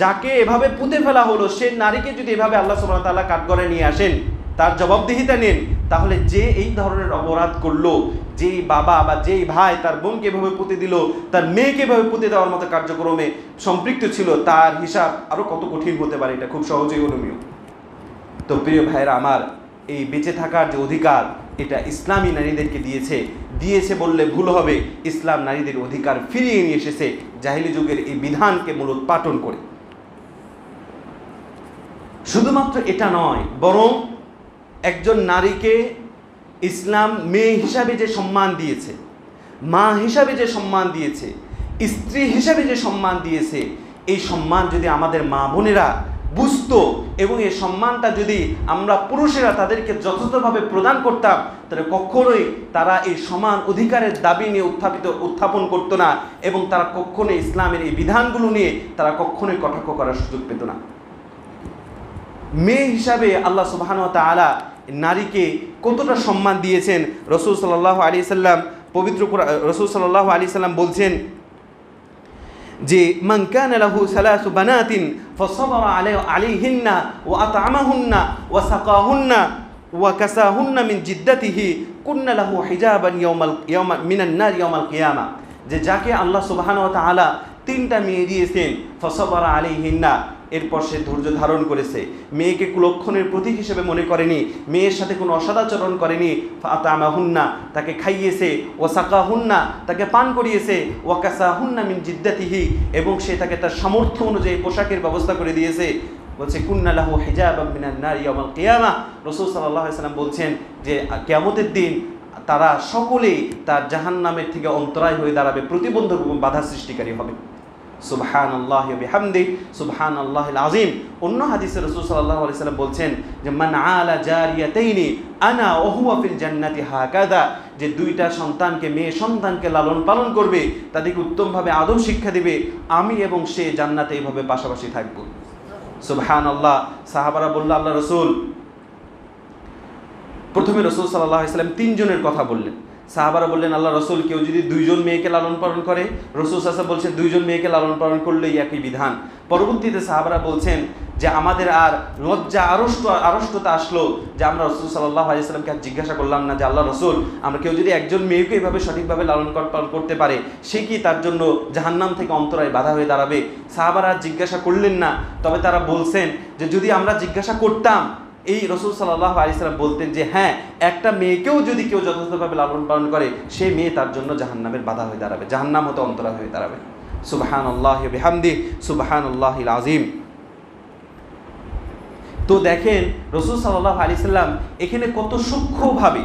যাকে এভাবে পুঁতে ফেলা হলো, সে নারীকে যদি এভাবে আল্লাহ সুবহানাহু ওয়া তাআলা কাঠগড়ায় নিয়ে আসেন, তার জবাবদিহিতা নেন, তাহলে যে এই ধরনের অপরাধ করলো, যেই বাবা বা যেই ভাই তার বোনকে এভাবে পুঁতে দিল, তার মেয়েকে এভাবে পুঁতে দেওয়ার মতো কার্যক্রমে সম্পৃক্ত ছিল, তার হিসাব আরও কত কঠিন হতে পারে, এটা খুব সহজেই অনুমেয়। তো প্রিয় ভাইয়েরা আমার, এই বেঁচে থাকার যে অধিকার, এটা ইসলামী নারীদেরকে দিয়েছে বললে ভুল হবে। ইসলাম নারীদের অধিকার ফিরিয়ে নিয়ে এসেছে জাহিলি যুগের এই বিধানকে মূলোৎপাটন করে। শুধুমাত্র এটা নয়, বরং একজন নারীকে ইসলাম মেয়ে হিসাবে যে সম্মান দিয়েছে, মা হিসাবে যে সম্মান দিয়েছে, স্ত্রী হিসাবে যে সম্মান দিয়েছে, এই সম্মান যদি আমাদের মা বোনেরা বুঝতো এবং এই সম্মানটা যদি আমরা পুরুষেরা তাদেরকে যথাযথভাবে প্রদান করতাম, তাহলে কখনোই তারা এই সমান অধিকারের দাবি নিয়ে উত্থাপন করতো না এবং তারা কখনোই ইসলামের এই বিধানগুলো নিয়ে তারা কখনোই কটাক্ষ করার সুযোগ পেত না। মেয়ে হিসাবে আল্লাহ সুবহানাহু ওয়া তাআলা নারীকে কতটা সম্মান দিয়েছেন, রাসূল সাল্লাল্লাহু আলাইহি সাল্লাম পবিত্র রাসূল সাল্লাল্লাহু আলাইহি সাল্লাম বলছেন যে মান কানা লাহু সালাসু বানাতিন ফাসাবারা আলাইহিন্না ওয়া আত'আমাহুন্না ওয়া সাকাহুন্না ওয়া কাসাহুন্না মিন জিদ্দাতিহি কুন্না লাহু হিজাবান ইয়াওমা মিনান নার ইয়াওমাল কিয়ামা, যে যাকে আল্লাহ সুবহানাহু ওয়া তাআলা তিনটা মেয়ে দিয়েছেন, ফাসাবারা আলাইহিন্না, এরপর সে ধৈর্য ধারণ করেছে, মেয়েকে কুলক্ষণের প্রতীক হিসেবে মনে করেনি, মেয়ের সাথে কোনো অসদাচরণ করেনি, ফাতামাহুন্না, তাকে খাইয়েছে, ওয়াসাকাহুন্না, তাকে পান করিয়েছে, ওয়াকাসাহুন্না মিন জিদ্দাতিহি, এবং সে তাকে তার সামর্থ্য অনুযায়ী পোশাকের ব্যবস্থা করে দিয়েছে। বলছে কুন্না লাহু হিজাবাম মিনান নার ইয়াওমাল কিয়ামা, রাসূল সাল্লাল্লাহু আলাইহি ওয়াসাল্লাম বলছেন যে কিয়ামতের দিন তারা সকলেই তার জাহান্নামের থেকে অন্তরায় হয়ে দাঁড়াবে, প্রতিবন্ধক এবং বাধা সৃষ্টিকারী হবে। সুবহানাল্লাহি ওয়া বিহামদিহি সুবহানাল্লাহিল আযীম। অন্য হাদিসে রাসূল সাল্লাল্লাহু আলাইহি সাল্লাম বলছেন যে মান আলা জারিয়াতাইনি আনা ওয়া হুয়া ফিল জান্নাতি হাকাযা, যে দুইটা সন্তানকে, মেয়ে সন্তানকে লালন পালন করবে, তাদেরকে উত্তমভাবে আদব শিক্ষা দিবে, আমি এবং সে জান্নাতে এইভাবে পাশাপাশি থাকব। সুবহানাল্লাহ। সাহাবারা বলল আল্লাহ রাসূল, প্রথমে রাসূল সাল্লাল্লাহু আলাইহি সাল্লাম তিনজনের কথা বললেন। সাহাবারা বললেন আল্লাহ রাসূল, কেউ যদি দুইজন মেয়েকে লালন পালন করে? রাসূল সাল্লাল্লাহু আলাইহি ওয়াসাল্লাম বলছেন দুইজন মেয়েকে লালন পালন করলেই একই বিধান। পরবর্তীতে সাহাবারা বলছেন যে আমাদের আর লজ্জা আড়ষ্টতা আসলো যে আমরা রাসূল সাল্লাল্লাহু আলাইহি ওয়াসাল্লামকে আর জিজ্ঞাসা করলাম না যে আল্লাহ রাসূল, আমরা কেউ যদি একজন মেয়েকে এইভাবে সঠিকভাবে লালন পালন করতে পারে, সে কি তার জন্য জাহান্নাম থেকে অন্তরায় বাধা হয়ে দাঁড়াবে? সাহাবারা আর জিজ্ঞাসা করলেন না, তবে তারা বলছেন যে যদি আমরা জিজ্ঞাসা করতাম, এই রাসূল সাল্লাল্লাহু আলাইহি ওয়াসাল্লাম বলতেন যে হ্যাঁ, একটা মেয়েকেও যদি কেউ যথাযথভাবে লালন পালন করে, সেই মেয়ে তার জন্য জাহান্নামের বাধা হয়ে দাঁড়াবে, জাহান্নাম হতে অন্তরায় হয়ে দাঁড়াবে। সুবহানাল্লাহি ওয়া বিহামদিহি সুবহানাল্লাহিল আযীম। তো দেখেন রাসূল সাল্লাল্লাহু আলাইহি সাল্লাম এখানে কত সূক্ষ্মভাবে,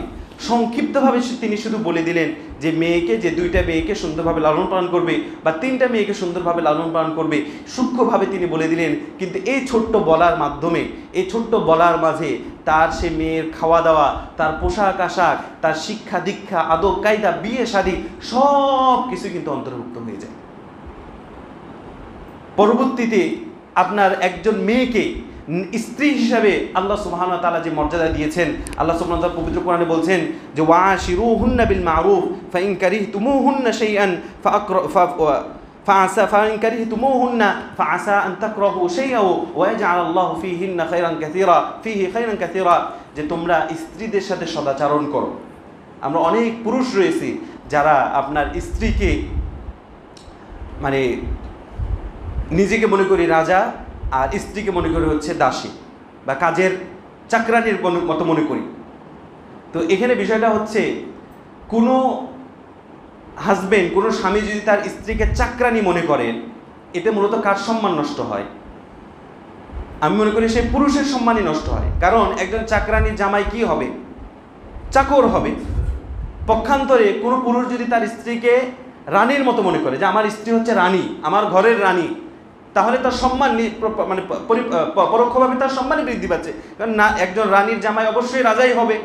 সংক্ষিপ্তভাবে তিনি শুধু বলে দিলেন যে মেয়েকে, যে দুইটা মেয়েকে সুন্দরভাবে লালন পালন করবে বা তিনটা মেয়েকে সুন্দরভাবে লালন পালন করবে, সূক্ষ্মভাবে তিনি বলে দিলেন। কিন্তু এই ছোট্ট বলার মাধ্যমে, এই ছোট্ট বলার মাঝে তার সে মেয়ের খাওয়া দাওয়া, তার পোশাক আশাক, তার শিক্ষা দীক্ষা, আদব কায়দা, বিয়ে শাদী সব কিছু কিন্তু অন্তর্ভুক্ত হয়ে যায়। পরবর্তীতে আপনার একজন মেয়েকে স্ত্রী হিসাবে আল্লাহ সুবহানাহু ওয়া তাআলা যে মর্যাদা দিয়েছেন, আল্লাহ সুবহানাহু ওয়া তাআলা পবিত্র কোরআনে বলছেন যে ওয়াশিরুহুন্না বিল মারুফ ফাইন কারিহতুমুহুন্না শাইআন ফাইন কারিহতুমুহুন্না ফাআসা আন তাকরাহু শাইআন ওয়া ইয়াজআলাল্লাহু ফীহিন্না খায়রান কাসীরা, যে তোমরা স্ত্রীদের সাথে সদাচরণ করো। আমরা অনেক পুরুষ রয়েছি যারা আপনার স্ত্রীকে মানে নিজেকে মনে করি রাজা আর স্ত্রীকে মনে করি হচ্ছে দাসী বা কাজের চাকরানির মতো মনে করি। তো এখানে বিষয়টা হচ্ছে, কোনো হাজবেন্ড, কোনো স্বামী যদি তার স্ত্রীকে চাকরানি মনে করেন, এতে মূলত কার সম্মান নষ্ট হয়? আমি মনে করি সেই পুরুষের সম্মানই নষ্ট হয়। কারণ একজন চাকরানির জামাই কি হবে? চাকর হবে। পক্ষান্তরে কোনো পুরুষ যদি তার স্ত্রীকে রানীর মতো মনে করে, যে আমার স্ত্রী হচ্ছে রানী, আমার ঘরের রানী, তাহলে তার সম্মান মানে পরোক্ষভাবে তার সম্মানই বৃদ্ধি পাচ্ছে। কারণ না, একজন রানীর জামাই অবশ্যই রাজাই হবে।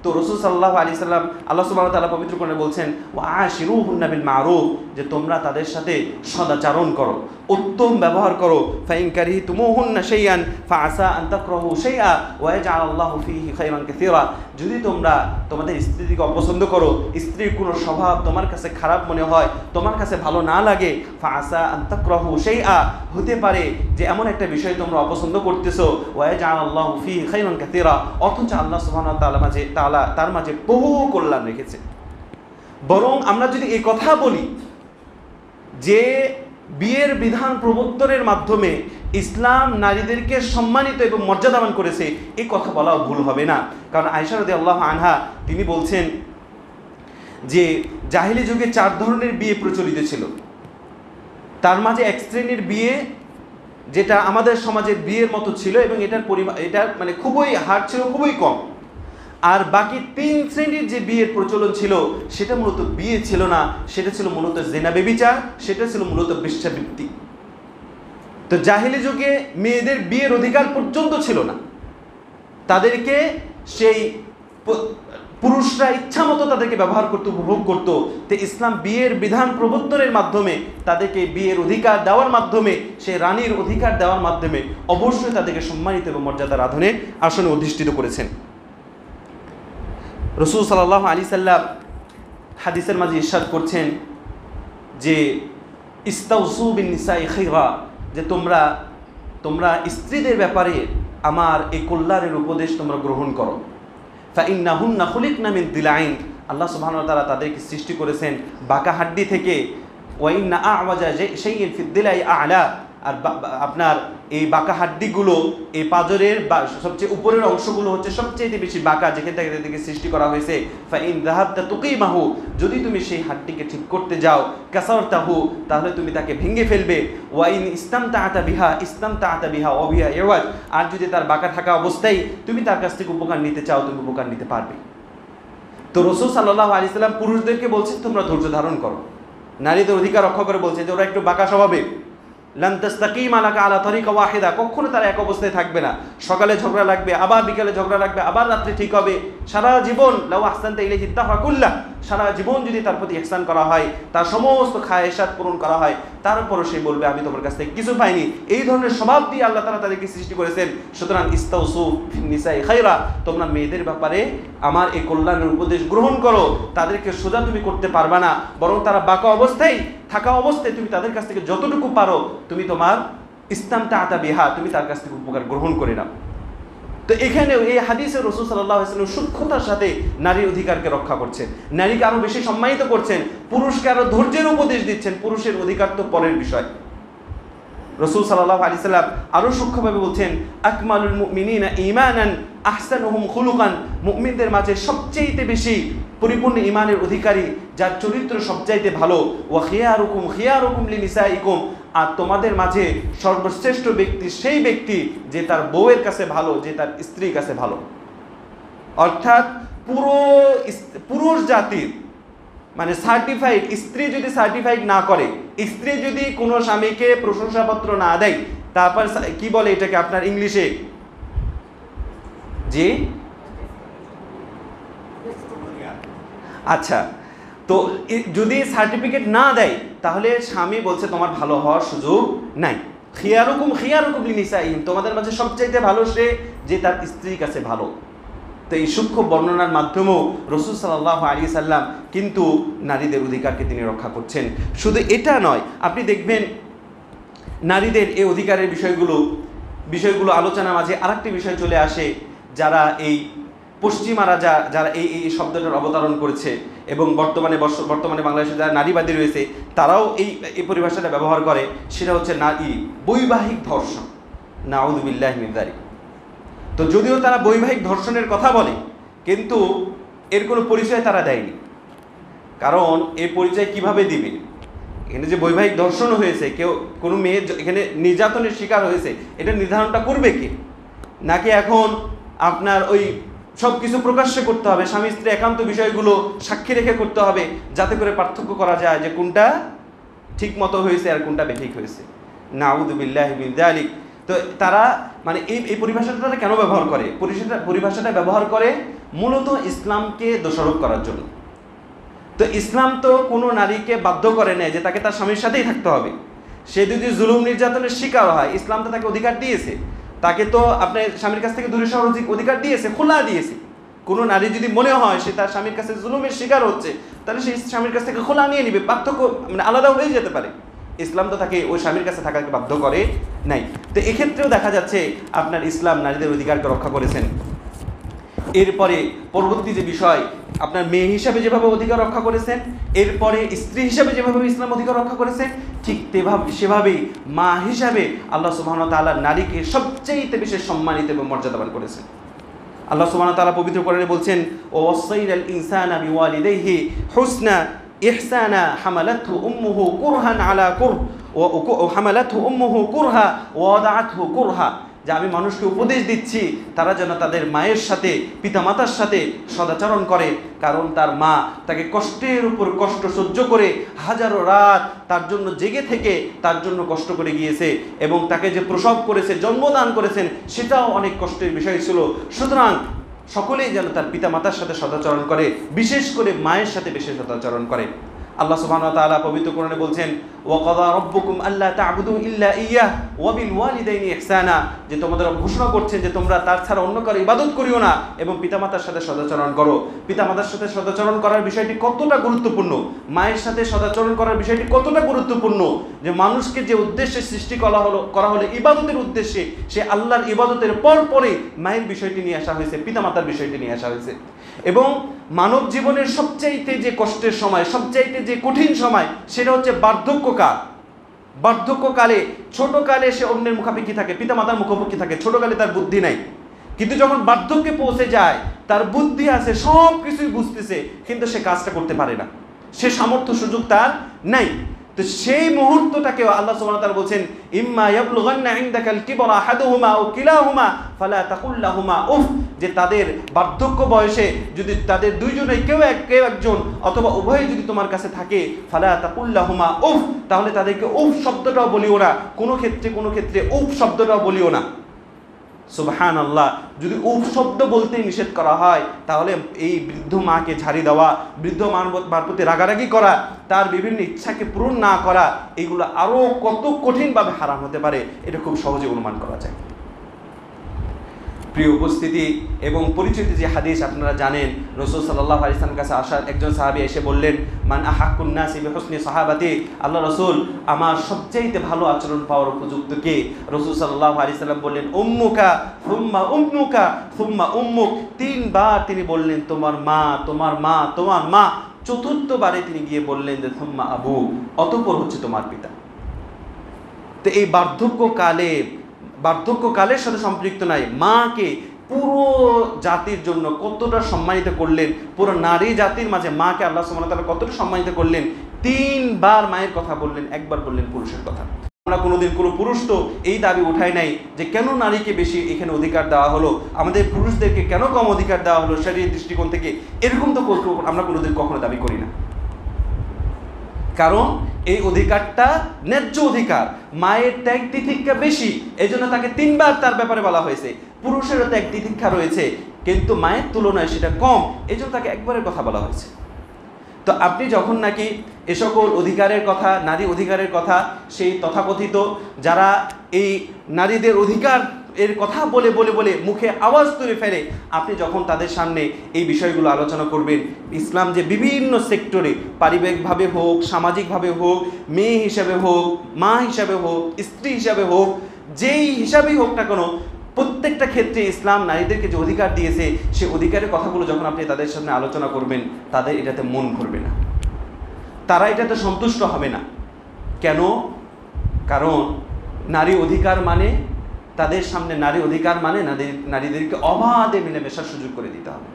তো রাসূল সাল্লাল্লাহু আলাইহি সাল্লাম আল্লাহ সুবহানাহু ওয়া তাআলা পবিত্র কোরআনে বলছেন ওয়া আশিরুহুন্না বিল মারুফ, যে তোমরা তাদের সাথে সদাচরণ করো, উত্তম ব্যবহার করো। ফাইন কারিহতুমুহুন্না শাইআন ফাআসা আন তাকরাহু শাইআ ওয়া ইয়াজআলাল্লাহু ফীহি খায়রান কাসীরা, যদি তোমরা তোমাদের স্ত্রীকে অপছন্দ করো, স্ত্রীর কোনো স্বভাব তোমার কাছে খারাপ মনে হয়, তোমার কাছে ভালো না লাগে, ফাআসা আন তাকরাহু শাইআ, হতে পারে যে এমন একটা বিষয় তোমরা অপছন্দ করতেছো, ওয়া ইয়াজআলাল্লাহু ফীহি খায়রান কাসীরা, অথচ আল্লাহ সুবহানাহু ওয়া তাআলা তার মাঝে বহু কল্যাণ রেখেছে। বরং আমরা যদি এই কথা বলি যে বিয়ের বিধান প্রবর্তনের মাধ্যমে ইসলাম নারীদেরকে সম্মানিত এবং মর্যাদাবান করেছে, এই কথা বলাও ভুল হবে না। কারণ আয়েশা রাদিয়াল্লাহু আনহা তিনি বলছেন যে জাহিলি যুগে 4 ধরনের বিয়ে প্রচলিত ছিল। তার মাঝে এক শ্রেণীর বিয়ে যেটা আমাদের সমাজের বিয়ের মতো ছিল এবং এটার পরিমাণ, এটার মানে খুবই হার ছিল খুবই কম। আর বাকি 3 শ্রেণীর যে বিয়ের প্রচলন ছিল সেটা মূলত বিয়ে ছিল না, সেটা ছিল মূলত জিনা ব্যভিচার, সেটা ছিল মূলত বেশ্যাবৃত্তি। তো জাহিলি যুগে মেয়েদের বিয়ের অধিকার পর্যন্ত ছিল না, তাদেরকে সেই পুরুষরা ইচ্ছা মতো তাদেরকে ব্যবহার করতে, উপভোগ করত। তো ইসলাম বিয়ের বিধান প্রবর্তনের মাধ্যমে তাদেরকে বিয়ের অধিকার দেওয়ার মাধ্যমে, সেই রানীর অধিকার দেওয়ার মাধ্যমে অবশ্যই তাদেরকে সম্মানিত এবং মর্যাদার আসনে অধিষ্ঠিত করেছেন। রাসূল সাল্লাল্লাহু আলাইহি সাল্লাম হাদিসের মাঝে ইরশাদ করছেন যে ইস্তাউসু বিন নিসাই খায়রা, যে তোমরা স্ত্রীদের ব্যাপারে আমার এই কল্যাণের উপদেশ তোমরা গ্রহণ করো। ফাইন্নাহুন্না খুলিকনা মিন দিলাইন, আল্লাহ সুবহানাহু ওয়া তাআলা তাদেরকে সৃষ্টি করেছেন বাঁকা হাড্ডি থেকে। ওয়া ইন্না আ'ওয়াজা শাইইন ফিদ দিলাই আ'লা, আর আপনার এই বাঁকা হাড্ডিগুলো, এই পাজরের সবচেয়ে উপরের অংশগুলো হচ্ছে সবচেয়ে বেশি বাঁকা, যেখান থেকে তাদেরকে সৃষ্টি করা হয়েছে। ফাইন যাহাবতা তুকিমাহু, যদি তুমি সেই হাড্ডিকে ঠিক করতে যাও, কাসারতাহু, তাহলে তুমি তাকে ভেঙে ফেলবে। ওয়াইন ইসতামতাআতা বিহা ওয়া বিহা ইয়াওয়াজ, আর যদি তার বাঁকা থাকা অবস্থায় তুমি তার কাছ থেকে উপকার নিতে চাও, তুমি উপকার নিতে পারবে। তো রাসূল সাল্লাল্লাহু আলাইহি সাল্লাম পুরুষদেরকে বলছেন তোমরা ধৈর্য ধারণ করো, নারীদের অধিকার রক্ষা করে বলছেন যে ওরা একটু বাঁকা স্বভাবের, লান তাস্তাকিমা লাকা আলা তারিকা ওয়াহিদা, কখনো তারা এক অবস্থায় থাকবে না। সকালে ঝগড়া লাগবে, আবার বিকালে ঝগড়া লাগবে, আবার রাত্রে ঠিক হবে। সারা জীবন লাউ আহসানতা ইলাইহি তাফাকুল্লাহ, সারা জীবন যদি তার প্রতি ইহসান করা হয়, তার সমস্ত খায়েশাত পূরণ করা হয়, তারপরও সে বলবে আমি তোমার কাছ থেকে কিছু পাইনি। এই ধরনের স্বভাব দিয়ে আল্লাহ তাআলা তাদেরকে সৃষ্টি করেছেন। সুতরাং ইস্তাউসু ফিন নিসাই খায়রা, তোমরা মেয়েদের ব্যাপারে আমার এই কল্যাণের উপদেশ গ্রহণ করো। তাদেরকে সোজা তুমি করতে পারবা না, বরং তারা বাঁকা অবস্থায় থাকা অবস্থায় তুমি তাদের কাছ থেকে যতটুকু পারো তুমি তোমার ইসতামতাআতা বিহা, তুমি তার কাছ থেকে উপকার গ্রহণ করে নাও। তো এখানেও এই হাদিসে রাসূল সাল্লাল্লাহু আলাইহি ওয়াসাল্লাম সূক্ষ্মতার সাথে নারীর অধিকারকে রক্ষা করছেন, নারীকে আরো বেশি সম্মানিত করছেন, পুরুষকে আরো ধৈর্যের উপদেশ দিচ্ছেন। পুরুষের অধিকার তো পরের বিষয়। রাসূল সাল্লাল্লাহু আলাইহি সাল্লাম আরো সূক্ষ্মভাবে বলছেন আকমালুল মুমিনিনা ঈমানান আহসানুহুম খুলুকান, মুমিনদের মাঝে সবচেয়ে বেশি পরিপূর্ণ ঈমানের অধিকারী, যার চরিত্র সবচাইতে ভালো। ওয়া খিয়ারুকুম লিনিসাইকুম, আর তোমাদের মাঝে সর্বশ্রেষ্ঠ ব্যক্তি সেই ব্যক্তি যে তার বউয়ের কাছে ভালো, যে তার স্ত্রীর কাছে ভালো। অর্থাৎ পুরো পুরুষ জাতির মানে সার্টিফাইড, স্ত্রী যদি সার্টিফাইড না করে, স্ত্রী যদি কোনো স্বামীকে প্রশংসাপত্র না দেয়, তারপর কি বলে এটাকে আপনার ইংলিশে, জি আচ্ছা, তো যদি সার্টিফিকেট না দেয় তাহলে স্বামী বলছে তোমার ভালো হওয়ার সুযোগ নাই। খিয়ারুকুম লিনিসাইহিম, তোমাদের মাঝে সবচাইতে ভালো সে যে তার স্ত্রীর কাছে ভালো। তো এই সূক্ষ্ম বর্ণনার মাধ্যমেও রাসূল সাল্লাল্লাহু আলাইহি সাল্লাম কিন্তু নারীদের অধিকারকে তিনি রক্ষা করছেন। শুধু এটা নয়, আপনি দেখবেন নারীদের এই অধিকারের বিষয়গুলো আলোচনার মাঝে আরেকটি বিষয় চলে আসে, যারা এই পশ্চিমারা যারা এই শব্দটার অবতারণ করেছে এবং বর্তমানে বাংলাদেশে যারা নারীবাদী রয়েছে তারাও এই পরিভাষাটা ব্যবহার করে, সেটা হচ্ছে নারী বৈবাহিক ধর্ষণ। নাউযু বিল্লাহি মিন যালিক। তো যদিও তারা বৈবাহিক ধর্ষণের কথা বলে, কিন্তু এর কোনো পরিচয় তারা দেয়নি। কারণ এই পরিচয় কিভাবে দিবে? এখানে যে বৈবাহিক ধর্ষণ হয়েছে, কোনো মেয়ে এখানে নির্যাতনের শিকার হয়েছে, এটা নির্ধারণটা করবে কে? নাকি এখন আপনার ওই সব কিছু প্রকাশ্যে করতে হবে, স্বামী স্ত্রী একান্ত বিষয়গুলো সাক্ষী রেখে করতে হবে, যাতে করে পার্থক্য করা যায় যে কোনটা ঠিক মতো হয়েছে আর কোনটা বেঠিক হয়েছে। নাউযু বিল্লাহি মিন যালিক। তো তারা মানে এই পরিভাষাটা তারা কেন ব্যবহার করে? পরিভাষাটা ব্যবহার করে মূলত ইসলামকে দোষারোপ করার জন্য। তো ইসলাম তো কোনো নারীকে বাধ্য করে নেয় যে তাকে তার স্বামীর সাথেই থাকতে হবে। সে যদি জুলুম নির্যাতনের শিকার হয়, ইসলাম তো তাকে অধিকার দিয়েছে, তাকে তো আপনার স্বামীর কাছ থেকে দূরে সরার অধিকার দিয়েছে, খোলা দিয়েছে। কোনো নারী যদি মনে হয় সে তার স্বামীর কাছে জুলুমের শিকার হচ্ছে, তাহলে সেই স্বামীর কাছ থেকে খোলা নিয়ে নিবে, পার্থক্য মানে আলাদা হয়ে যেতে পারে। ইসলাম তো তাকে ওই স্বামীর কাছে থাকাকে বাধ্য করে নাই। তো এক্ষেত্রেও দেখা যাচ্ছে আপনার ইসলাম নারীদের অধিকারকে রক্ষা করেছেন। এরপরে পরবর্তী যে বিষয়, আপনার মেয়ে হিসাবে যেভাবে অধিকার রক্ষা করেছেন, এরপরে স্ত্রী হিসাবে যেভাবে ইসলাম অধিকার রক্ষা করেছেন, ঠিক সেভাবেই মা হিসাবে আল্লাহ সুবহানাহু ওয়া তাআলা নারীকে সবচেয়ে বেশি সম্মানিত এবং মর্যাদাবান করেছেন। আল্লাহ সুবহানাহু ওয়া তাআলা পবিত্র কোরআনে বলছেন, ওয়াসাইনাল ইনসানা বিওয়ালিদাইহি হুসনা ইহসানা হামালাতহু উম্মুহু কুরহান আলা কুরহ ওয়া হামালাতহু উম্মুহু কুরহা ওয়া ওয়াদাআতহু কুরহা, যে আমি মানুষকে উপদেশ দিচ্ছি তারা যেন তাদের মায়ের সাথে পিতামাতার সাথে সদাচরণ করে, কারণ তার মা তাকে কষ্টের উপর কষ্ট সহ্য করে হাজারো রাত তার জন্য জেগে থেকে তার জন্য কষ্ট করে গিয়েছে, এবং তাকে যে প্রসব করেছে, জন্মদান করেছেন, সেটাও অনেক কষ্টের বিষয় ছিল। সুতরাং সকলেই যেন তার পিতামাতার সাথে সদাচরণ করে, বিশেষ করে মায়ের সাথে বেশি সদাচরণ করে। আল্লাহ সুবহানাহু ওয়া তাআলা পবিত্র কোরআনে বলছেন, ওয়া ক্বাদা রাব্বুকুম আল্লা তা'বুদু ইল্লা ইয়্যাহ ওয়া বিল ওয়ালিদাইনি ইহসানা, যে তোমাদের ঘোষণা করছেন যে তোমরা তার ছাড়া অন্য কারো ইবাদত করিও না এবং পিতামাতার সাথে সদাচরণ করো। পিতামাতার সাথে সদাচরণ করার বিষয়টি কতটা গুরুত্বপূর্ণ, মায়ের সাথে সদাচরণ করার বিষয়টি কতটা গুরুত্বপূর্ণ, যে মানুষকে যে উদ্দেশ্যে সৃষ্টি করা হলো ইবাদতের উদ্দেশ্যে, সে আল্লাহর ইবাদতের পরে মায়ের বিষয়টি নিয়ে আসা হয়েছে, পিতামাতার বিষয়টি নিয়ে আসা হয়েছে। এবং মানব জীবনের সবচাইতে যে কষ্টের সময়, সবচাইতে যে কঠিন সময়, সেটা হচ্ছে বার্ধক্যকাল। বার্ধক্যকালে ছোটকালে সে অন্যের মুখাপেক্ষী থাকে, পিতামাতার মুখাপেক্ষী থাকে, ছোটকালে তার বুদ্ধি নাই, কিন্তু যখন বার্ধক্যে পৌঁছে যায় তার বুদ্ধি আছে, সব কিছুই বুঝতেছে, কিন্তু সে কাজটা করতে পারে না, সে সামর্থ্য সুযোগ তার নাই। তো সেই মুহূর্তটাকেও আল্লাহ সুবহানাহু ওয়া তাআলা বলছেন, ইম্মা ইয়াবলুগান্না ইনদাকাল কিবরা আহাদুহুমা আও কিলাহুমা ফালা তাকুল লাহুমা উফ, যে তাদের বার্ধক্য বয়সে যদি তাদের দুইজনের কেউ একজন অথবা উভয়ই যদি তোমার কাছে থাকে, ফালা তাকুল লাহুমা উফ, তাহলে তাদেরকে উফ শব্দটাও বলিও না, কোনো ক্ষেত্রে উফ শব্দটাও বলিও না। সুবহানাল্লাহ, যদি উফ শব্দ বলতে নিষেধ করা হয়, তাহলে এই বৃদ্ধ মাকে ঝাড়ি দেওয়া, বৃদ্ধ মার প্রতি রাগারাগি করা, তার বিভিন্ন ইচ্ছাকে পূরণ না করা, এগুলো আরও কত কঠিনভাবে হারাম হতে পারে, এটা খুব সহজে অনুমান করা যায়। প্রিয় উপস্থিতি এবং পরিচিত যে হাদিস আপনারা জানেন, রাসূল সাল্লাল্লাহু আলাইহি ওয়াসাল্লামের কাছে আসা একজন সাহাবী এসে বললেন, মান আহাক্কুন নাসি বিহুসনি সাহাবাতি, আল্লাহ রাসূল, আমার সবচেয়ে ভালো আচরণ পাওয়ার উপযুক্ত কে? রাসূল সাল্লাল্লাহু আলাইহি ওয়াসাল্লাম বললেন, উম্মুকা সুম্মা উম্মুকা সুম্মা উম্মুক, তিনবার তিনি বললেন তোমার মা, তোমার মা, তোমার মা। চতুর্থবারে তিনি গিয়ে বললেন যে সুম্মা আবু, অতঃপর হচ্ছে তোমার পিতা। তো এই বার্ধক্যকালের সাথে সম্পৃক্ত নাই, মাকে পুরো জাতির জন্য কতটা সম্মানিত করলেন, পুরো নারী জাতির মাঝে মাকে আল্লাহ সুবহানাহু ওয়া তাআলা কতটা সম্মানিত করলেন। তিনবার মায়ের কথা বললেন, একবার বললেন পুরুষের কথা। আমরা কোনোদিন কোনো পুরুষ তো এই দাবি উঠাই নাই যে কেন নারীকে বেশি এখানে অধিকার দেওয়া হলো, আমাদের পুরুষদেরকে কেন কম অধিকার দেওয়া হলো শরীয়তের দৃষ্টিকোণ থেকে, এরকম তো আমরা কোনোদিন কখনো দাবি করি না। কারণ এই অধিকারটা ন্যায্য অধিকার, মায়ের ত্যাগ তিতিক্ষা বেশি, এই জন্য তাকে তিনবার তার ব্যাপারে বলা হয়েছে। পুরুষেরও ত্যাগ তিতিক্ষা রয়েছে, কিন্তু মায়ের তুলনায় সেটা কম, এই জন্য তাকে একবারের কথা বলা হয়েছে। তো আপনি যখন নাকি এ সকল অধিকারের কথা, নারী অধিকারের কথা, সেই তথাকথিত যারা এই নারীদের অধিকার এর কথা বলে বলে বলে মুখে আওয়াজ তুলে ফেলে, আপনি যখন তাদের সামনে এই বিষয়গুলো আলোচনা করবেন, ইসলাম যে বিভিন্ন সেক্টরে, পারিবারিকভাবে হোক, সামাজিকভাবে হোক, মেয়ে হিসাবে হোক, মা হিসাবে হোক, স্ত্রী হিসাবে হোক, যেই হিসাবেই হোক না কেন, প্রত্যেকটা ক্ষেত্রে ইসলাম নারীদেরকে যে অধিকার দিয়েছে, সে অধিকারের কথাগুলো যখন আপনি তাদের সামনে আলোচনা করবেন, তাদের এটাতে মন ভরবে না, তারা এটাতে সন্তুষ্ট হবে না। কেন? কারণ নারী অধিকার মানে, তাদের সামনে নারী অধিকার মানে নারীদেরকে অবাধে মিলেমিশার সুযোগ করে দিতে হবে।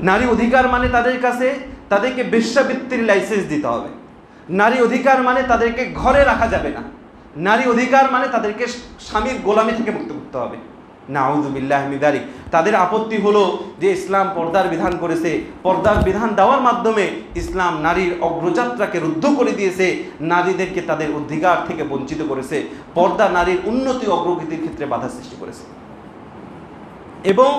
নারী অধিকার মানে তাদের কাছে তাদেরকে বেশ্যাবৃত্তির লাইসেন্স দিতে হবে। নারী অধিকার মানে তাদেরকে ঘরে রাখা যাবে না। নারী অধিকার মানে তাদেরকে স্বামীর গোলামি থেকে মুক্ত করতে হবে। নাউযুবিল্লাহি মিন যালিক। তাদের আপত্তি হলো যে ইসলাম পর্দার বিধান করেছে, পর্দার বিধান দেওয়ার মাধ্যমে ইসলাম নারীর অগ্রযাত্রাকে রুদ্ধ করে দিয়েছে, নারীদেরকে তাদের অধিকার থেকে বঞ্চিত করেছে, পর্দা নারীর উন্নতি অগ্রগতির ক্ষেত্রে বাধা সৃষ্টি করেছে। এবং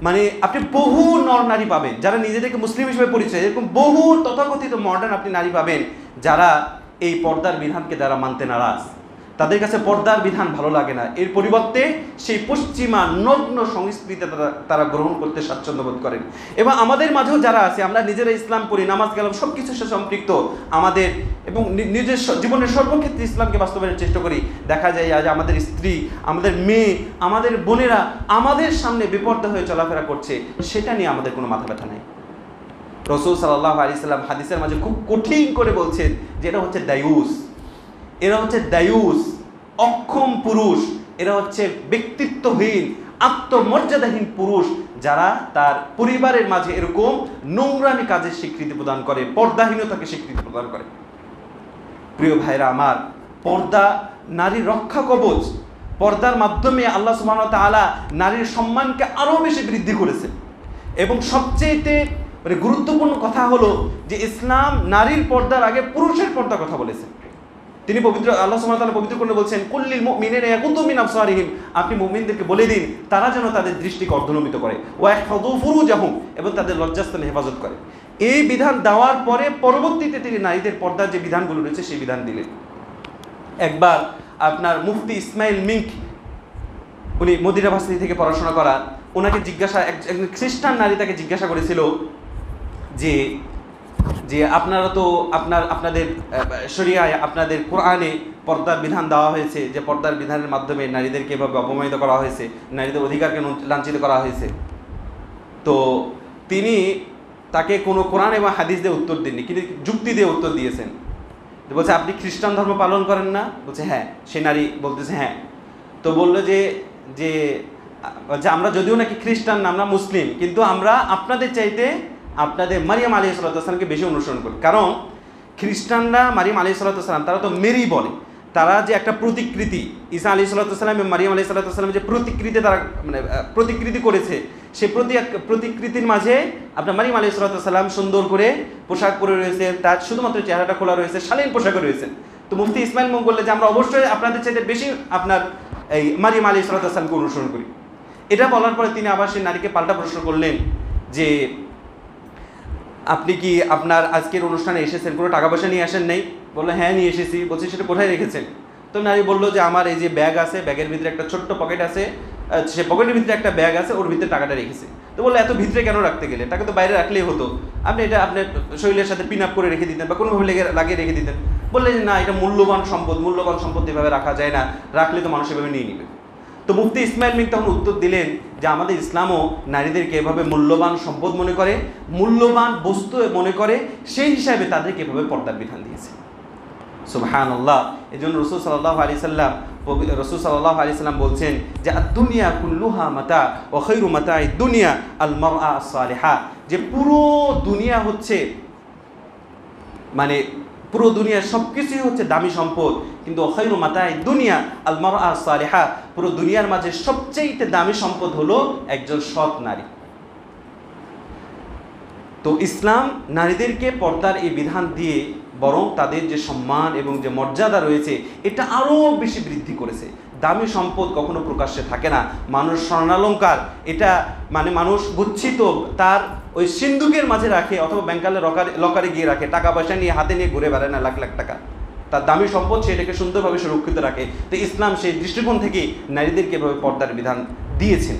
মানে আপনি বহু নর নারী পাবেন যারা নিজেদেরকে মুসলিম হিসেবে পরিচয়, এরকম বহু তথাকথিত মডার্ন আপনি নারী পাবেন যারা এই পর্দার বিধানকে যারা মানতে নারাজ, তাদের কাছে পর্দার বিধান ভালো লাগে না, এর পরিবর্তে সেই পশ্চিমা নগ্ন সংস্কৃতি তারা গ্রহণ করতে স্বাচ্ছন্দ্য বোধ করেন। এবং আমাদের মাঝেও যারা আছে, আমরা নিজেরা ইসলাম পড়ি, নামাজ গেলাম, সব কিছুর সাথে সম্পৃক্ত আমাদের, এবং নিজের জীবনের সর্বক্ষেত্রে ইসলামকে বাস্তবায়নের চেষ্টা করি, দেখা যায় আজ আমাদের স্ত্রী, আমাদের মেয়ে, আমাদের বোনেরা আমাদের সামনে বেপর্দা হয়ে চলাফেরা করছে, সেটা নিয়ে আমাদের কোনো মাথা ব্যথা নেই। রাসূল সাল্লাল্লাহু আলাইহি সাল্লাম হাদিসের মাঝে খুব কঠিন করে বলছেন যে এরা হচ্ছে দায়ুস, এরা হচ্ছে দায়ুস, অক্ষম পুরুষ, এরা হচ্ছে ব্যক্তিত্বহীন, আত্মমর্যাদাহীন পুরুষ, যারা তার পরিবারের মাঝে এরকম নোংরামি কাজের স্বীকৃতি প্রদান করে, পর্দাহীনতাকে স্বীকৃতি প্রদান করে। প্রিয় ভাইরা আমার, পর্দা নারীর রক্ষা কবচ। পর্দার মাধ্যমে আল্লাহ সুবহানাহু ওয়া তাআলা নারীর সম্মানকে আরও বেশি বৃদ্ধি করেছে। এবং সবচেয়ে গুরুত্বপূর্ণ কথা হলো যে ইসলাম নারীর পর্দার আগে পুরুষের পর্দার কথা বলেছে। তিনি পবিত্র আল্লাহ সুবহানাহু ওয়া তাআলা পবিত্র কোরআনে বলছেন, কুল্লিল মুমিনিনা ইয়াগুদ্দু মিন আবসারিহিম, আপনি মুমিনদেরকে বলে দিন তারা যেন তাদের দৃষ্টিকে অর্ধনমিত করে, ওয়া ইয়াহফাযু ফুরুজাহুম, এবং তাদের লজ্জাস্থানে হেফাজত করে। এই বিধান দেওয়ার পরে পরবর্তীতে তিনি নারীদের পর্দার যে বিধানগুলো রয়েছে সেই বিধান দিলেন। একবার আপনার মুফতি ইসমাইল মিঙ্ক, উনি মদিনা ভার্সিটি থেকে পড়াশোনা করা, ওনাকে জিজ্ঞাসা, একজন খ্রিস্টান নারী তাকে জিজ্ঞাসা করেছিল যে যে আপনারা তো আপনাদের শরিয়ায়, আপনাদের কোরআনে পর্দার বিধান দেওয়া হয়েছে, যে পর্দার বিধানের মাধ্যমে নারীদেরকে এভাবে অপমানিত করা হয়েছে, নারীদের অধিকারকে লাঞ্ছিত করা হয়েছে। তো তিনি তাকে কোনো কোরআন এবং হাদিস দিয়ে উত্তর দেননি, কিন্তু যুক্তি দিয়ে উত্তর দিয়েছেন। বলছে, আপনি খ্রিস্টান ধর্ম পালন করেন না? বলছে হ্যাঁ। সেই নারী বলতেছে হ্যাঁ। তো বললো যে যে আমরা যদিও নাকি খ্রিস্টান না, আমরা মুসলিম, কিন্তু আমরা আপনাদের চাইতে আপনাদের মারিয়াম আলাইহিস সালামকে বেশি অনুসরণ করি। কারণ খ্রিস্টানরা মারিয়াম আলাইহিস সালাম, তারা তো মেরি বলে, তারা যে একটা প্রতিকৃতি, ঈসা আলাইহিস সালাম এবং মারিয়াম আলাইহিস সালামের যে প্রতিকৃতি তারা মানে প্রতিকৃতি করেছে, সেই প্রতিকৃতির মাঝে আপনার মারিয়াম আলাইহিস সালাম সুন্দর করে পোশাক পরে রয়েছে, তার শুধুমাত্র চেহারাটা খোলা রয়েছে, শালীন পোশাকে রয়েছে। তো মুফতি ইসমাইল মুঙ্ক বললেন যে আমরা অবশ্যই আপনাদের চাইতে বেশি আপনার এই মারিয়াম আলাইহিস সালামকে অনুসরণ করি। এটা বলার পরে তিনি আবার সেই নারীকে পাল্টা প্রশ্ন করলেন যে আপনি কি আপনার আজকের অনুষ্ঠানে এসেছেন, কোনো টাকা পয়সা নিয়ে আসেন নাই? বললো হ্যাঁ নিয়ে এসেছি। বলছি সেটা কোথায় রেখেছেন? তো নারী বললো যে আমার এই যে ব্যাগ আছে, ব্যাগের ভিতরে একটা ছোট্ট পকেট আছে, সে পকেটের ভিতরে একটা ব্যাগ আছে, ওর ভিতরে টাকাটা রেখেছে। তো বললো এত ভিতরে কেন রাখতে গেলে? টাকা তো বাইরে রাখলেই হতো, আপনি এটা আপনার শরীরের সাথে পিন আপ করে রেখে দিতেন বা কোনোভাবে লাগিয়ে রেখে দিতেন। বললেন যে না, এটা মূল্যবান সম্পদ, মূল্যবান সম্পদ এভাবে রাখা যায় না, রাখলে তো মানুষ এভাবে নিয়ে নেবে। তো মুফতি ইসমাইল মিঙ্ক তখন উত্তর দিলেন যে আমাদের ইসলামও নারীদেরকে এভাবে মূল্যবান সম্পদ মনে করে, মূল্যবান বস্তু মনে করে, সেই হিসাবে তাদেরকে এভাবে পর্দার বিধান দিয়েছে। সুবহানাল্লাহ। এই জন্য রাসূল সাল্লাল্লাহু আলাইহি সাল্লাম বলছেন যে আদ-দুনিয়া কুল্লুহা মাতা ওয়া খায়রু মাতা'id দুনিয়া আল মারআ আস-সালিহা, যে পুরো দুনিয়া হচ্ছে মানে পুরো দুনিয়ার সব কিছুই হচ্ছে দামি সম্পদ, কিন্তু খায়রু মাতা'id দুনিয়া আল মারআ আস-সালিহা, পুরো দুনিয়ার মাঝে সবচেয়ে দামি সম্পদ হলো একজন সৎ নারী। তো ইসলাম নারীদেরকে পর্দার এই বিধান দিয়ে বরং তাদের যে সম্মান এবং যে মর্যাদা রয়েছে এটা আরও বেশি বৃদ্ধি করেছে। দামি সম্পদ কখনো প্রকাশ্যে থাকে না, মানুষ স্বর্ণালঙ্কার এটা মানে মানুষ গচ্ছিত তার ওই সিন্দুকের মাঝে রাখে অথবা ব্যাংকালে লকারে গিয়ে রাখে, টাকা পয়সা নিয়ে হাতে নিয়ে ঘুরে বেড়ায় না লাখ লাখ টাকা, তার দামি সম্পদ সেটাকে সুন্দরভাবে সুরক্ষিত রাখে। তো ইসলাম সেই দৃষ্টিকোণ থেকে নারীদেরকে এভাবে পর্দার বিধান দিয়েছেন।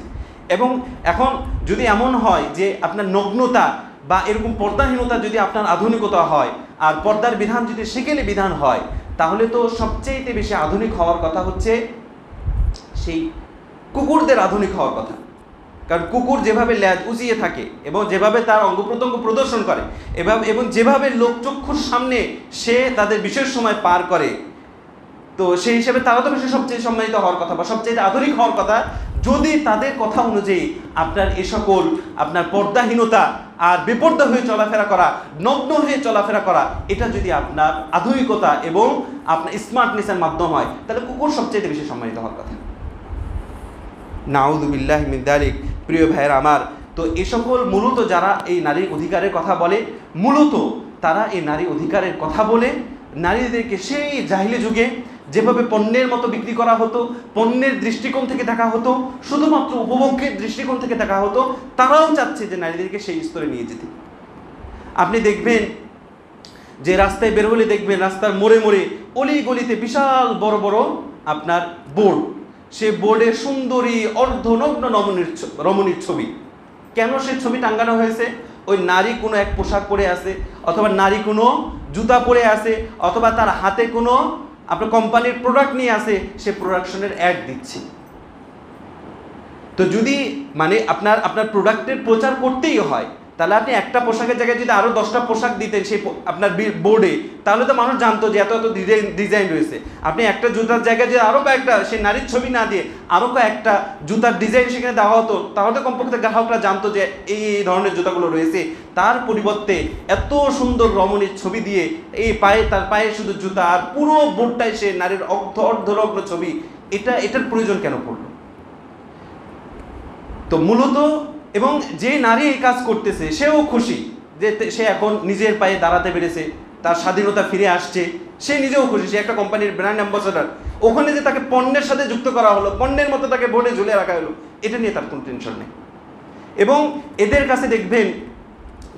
এবং এখন যদি এমন হয় যে আপনার নগ্নতা বা এরকম পর্দাহীনতা যদি আপনার আধুনিকতা হয় আর পর্দার বিধান যদি সেকেলে বিধান হয়, তাহলে তো সবচেয়ে বেশি আধুনিক হওয়ার কথা হচ্ছে সেই কুকুরদের আধুনিক হওয়ার কথা। কারণ কুকুর যেভাবে ল্যাজ উঁচিয়ে থাকে এবং যেভাবে তার অঙ্গ প্রত্যঙ্গ প্রদর্শন করে এবং যেভাবে লোকচক্ষুর সামনে সে তাদের বিশেষ সময় পার করে, তো সেই হিসেবে তারা তো বেশি সবচেয়ে সম্মানিত হওয়ার কথা বা সবচেয়ে আধুনিক হওয়ার কথা। যদি তাদের কথা অনুযায়ী আপনার এ সকল আপনার পর্দাহীনতা আর বেপর্দা হয়ে চলাফেরা করা, নগ্ন হয়ে চলাফেরা করা, এটা যদি আপনার আধুনিকতা এবং আপনার স্মার্টনেসের মাধ্যম হয়, তাহলে কুকুর সবচেয়ে বেশি সম্মানিত হওয়ার কথা। নাউযু বিল্লাহি মিন যালিক। প্রিয় ভাইয়েরা আমার, তো এ সকল মূলত যারা এই নারীর অধিকারের কথা বলে, মূলত তারা এই নারী অধিকারের কথা বলে নারীদেরকে সেই জাহিলি যুগে যেভাবে পণ্যের মতো বিক্রি করা হতো, পণ্যের দৃষ্টিকোণ থেকে দেখা হতো, শুধুমাত্র উপভোগের দৃষ্টিকোণ থেকে দেখা হতো, তারাও চাচ্ছে যে নারীদেরকে সেই স্তরে নিয়ে যেতে। আপনি দেখবেন যে রাস্তায় বের হলে দেখবেন রাস্তার মোড়ে মোড়ে অলি গলিতে বিশাল বড় বড় আপনার বোর্ড, সে বোর্ডে সুন্দরী অর্ধনগ্ন রমণীর ছবি। কেন সে ছবি টাঙ্গানো হয়েছে? ওই নারী কোনো এক পোশাক পরে আছে, অথবা নারী কোনো জুতা পরে আছে, অথবা তার হাতে কোনো আপনার কোম্পানির প্রোডাক্ট নিয়ে আসে, সে প্রোডাকশনের অ্যাড দিচ্ছে। তো যদি মানে আপনার প্রোডাক্টের প্রচার করতেই হয়, তাহলে আপনি একটা পোশাকের জায়গায় যদি আরও 10টা পোশাক দিতেন সেই আপনার বোর্ডে, তাহলে তো মানুষ জানতো যে এত এত ডিজাইন রয়েছে। আপনি একটা জুতার জায়গায় যে আরও কয়েকটা, সেই নারীর ছবি না দিয়ে আরও কয়েকটা জুতার ডিজাইন সেখানে দেওয়া হতো, তাহলে কমপক্ষে গ্রাহকরা জানতো যে এই ধরনের জুতাগুলো রয়েছে। তার পরিবর্তে এত সুন্দর রমণীর ছবি দিয়ে তার পায়ে শুধু জুতা, আর পুরো বোর্ডটাই সে নারীর অর্ধনগ্ন ছবি। এটার প্রয়োজন কেন পড়লো? তো মূলত, এবং যে নারী এই কাজ করতেছে সেও খুশি যে সে এখন নিজের পায়ে দাঁড়াতে পেরেছে, তার স্বাধীনতা ফিরে আসছে, সে নিজেও খুশি, সে একটা কোম্পানির ব্র্যান্ড অ্যাম্বাসেডর। ওখানে যে তাকে পণ্যের সাথে যুক্ত করা হলো, পণ্যের মতো তাকে বোর্ডে ঝুলে রাখা হলো, এটা নিয়ে তার কোনো টেনশন নেই। এবং এদের কাছে দেখবেন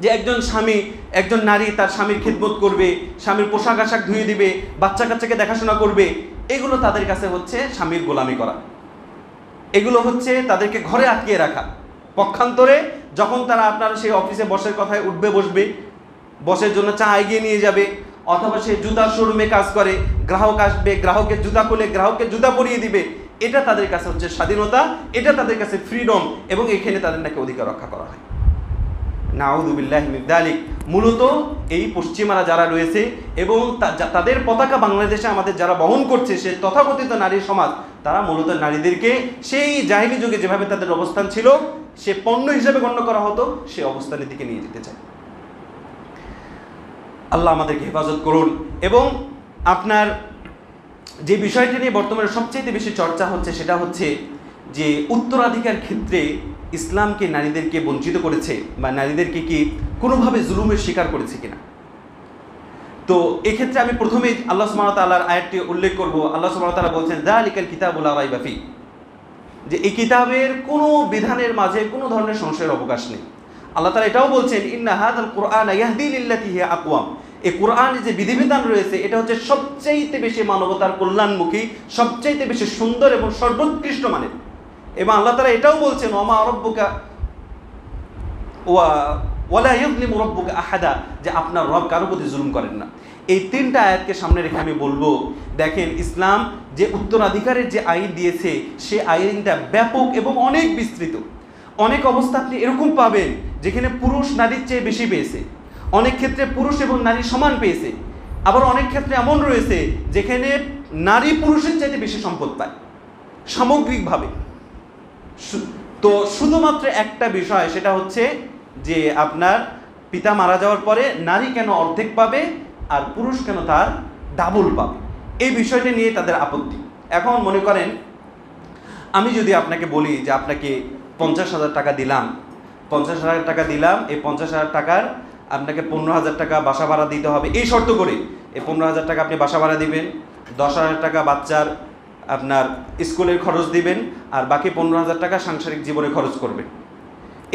যে একজন স্বামী, একজন নারী তার স্বামীর খিদমত করবে, স্বামীর পোশাক আশাক ধুয়ে দিবে, বাচ্চা কাচ্চাকে দেখাশোনা করবে, এগুলো তাদের কাছে হচ্ছে স্বামীর গোলামি করা, এগুলো হচ্ছে তাদেরকে ঘরে আটকিয়ে রাখা। পক্ষান্তরে যখন তারা আপনার সেই অফিসে বসের কথায় উঠবে বসবে, বসের জন্য চা এগিয়ে নিয়ে যাবে, অথবা সে জুতার শোরুমে কাজ করে, গ্রাহক আসবে, গ্রাহকের জুতা খুলে গ্রাহককে জুতা পরিয়ে দিবে, এটা তাদের কাছে হচ্ছে স্বাধীনতা, এটা তাদের কাছে ফ্রিডম, এবং এখানে তাদের নাকি অধিকার রক্ষা করা হয়। নাউযুবিল্লাহি মিন যালিক। মূলত এই পশ্চিমারা যারা রয়েছে এবং তাদের পতাকা বাংলাদেশে আমাদের যারা বহন করছে, সে তথাকথিত নারী সমাজ, তারা মূলত নারীদেরকে সেই জাহিলি যুগে যেভাবে তাদের অবস্থান ছিল, সে পণ্য হিসেবে গণ্য করা হতো, সে অবস্থানের দিকে নিয়ে যেতে চায়। আল্লাহ আমাদেরকে হেফাজত করুন। এবং আপনার যে বিষয়টি নিয়ে বর্তমানে সবচেয়ে বেশি চর্চা হচ্ছে, সেটা হচ্ছে যে উত্তরাধিকার ক্ষেত্রে ইসলামকে নারীদেরকে বঞ্চিত করেছে, বা নারীদেরকে কি কোনোভাবে জুলুমের শিকার করেছে কিনা। তো এক্ষেত্রে আমি প্রথমেই আল্লাহ সুবহানাহু ওয়া তাআলার আয়াতটি উল্লেখ করব। আল্লাহ সুবহানাহু ওয়া তাআলা বলছেন, যালিকাল কিতাবু লা রাইবা ফি, যে এই কিতাবের কোনো বিধানের মাঝে কোনো ধরনের সংশয়ের অবকাশ নেই। আল্লাহ তাআলা এটাও বলছেন, ইন্না হাযাল কুরআনা ইয়াহদি লিল্লাতী হিয়া আকওয়াম, এই কোরআনে যে বিধিবিধান রয়েছে এটা হচ্ছে সবচাইতে বেশি মানবতার কল্যাণমুখী, সবচাইতে বেশি সুন্দর এবং সর্বোৎকৃষ্ট মানের। এবং আল্লাহ তাআলা এটাও বলছেন, ওমা রাব্বুকা ওয়ালা ইয়াযলিমু রাব্বুকা আহাদা, যে আপনার রব কারো প্রতি জুলুম করেন না। এই তিনটা আয়াতকে সামনে রেখে আমি বলবো, দেখেন ইসলাম যে উত্তরাধিকারের যে আইন দিয়েছে, সে আইনটা ব্যাপক এবং অনেক বিস্তৃত। অনেক অবস্থা আপনি এরকম পাবেন যেখানে পুরুষ নারীর চেয়ে বেশি পেয়েছে, অনেক ক্ষেত্রে পুরুষ এবং নারী সমান পেয়েছে, আবার অনেক ক্ষেত্রে এমন রয়েছে যেখানে নারী পুরুষের চাইতে বেশি সম্পদ পায় সামগ্রিকভাবে। তো শুধুমাত্র একটা বিষয়, সেটা হচ্ছে যে আপনার পিতা মারা যাওয়ার পরে নারী কেন অর্ধেক পাবে আর পুরুষ কেন তার ডাবল পাবে, এই বিষয়টি নিয়ে তাদের আপত্তি। এখন মনে করেন আমি যদি আপনাকে বলি যে আপনাকে 50,000 টাকা দিলাম, 50,000 টাকা দিলাম, এই 50,000 টাকার আপনাকে 15,000 টাকা বাসা ভাড়া দিতে হবে, এই শর্ত করে এই 15,000 টাকা আপনি বাসা ভাড়া দিবেন, 10,000 টাকা বাচ্চার আপনার স্কুলের খরচ দিবেন, আর বাকি 15,000 টাকা সাংসারিক জীবনে খরচ করবেন,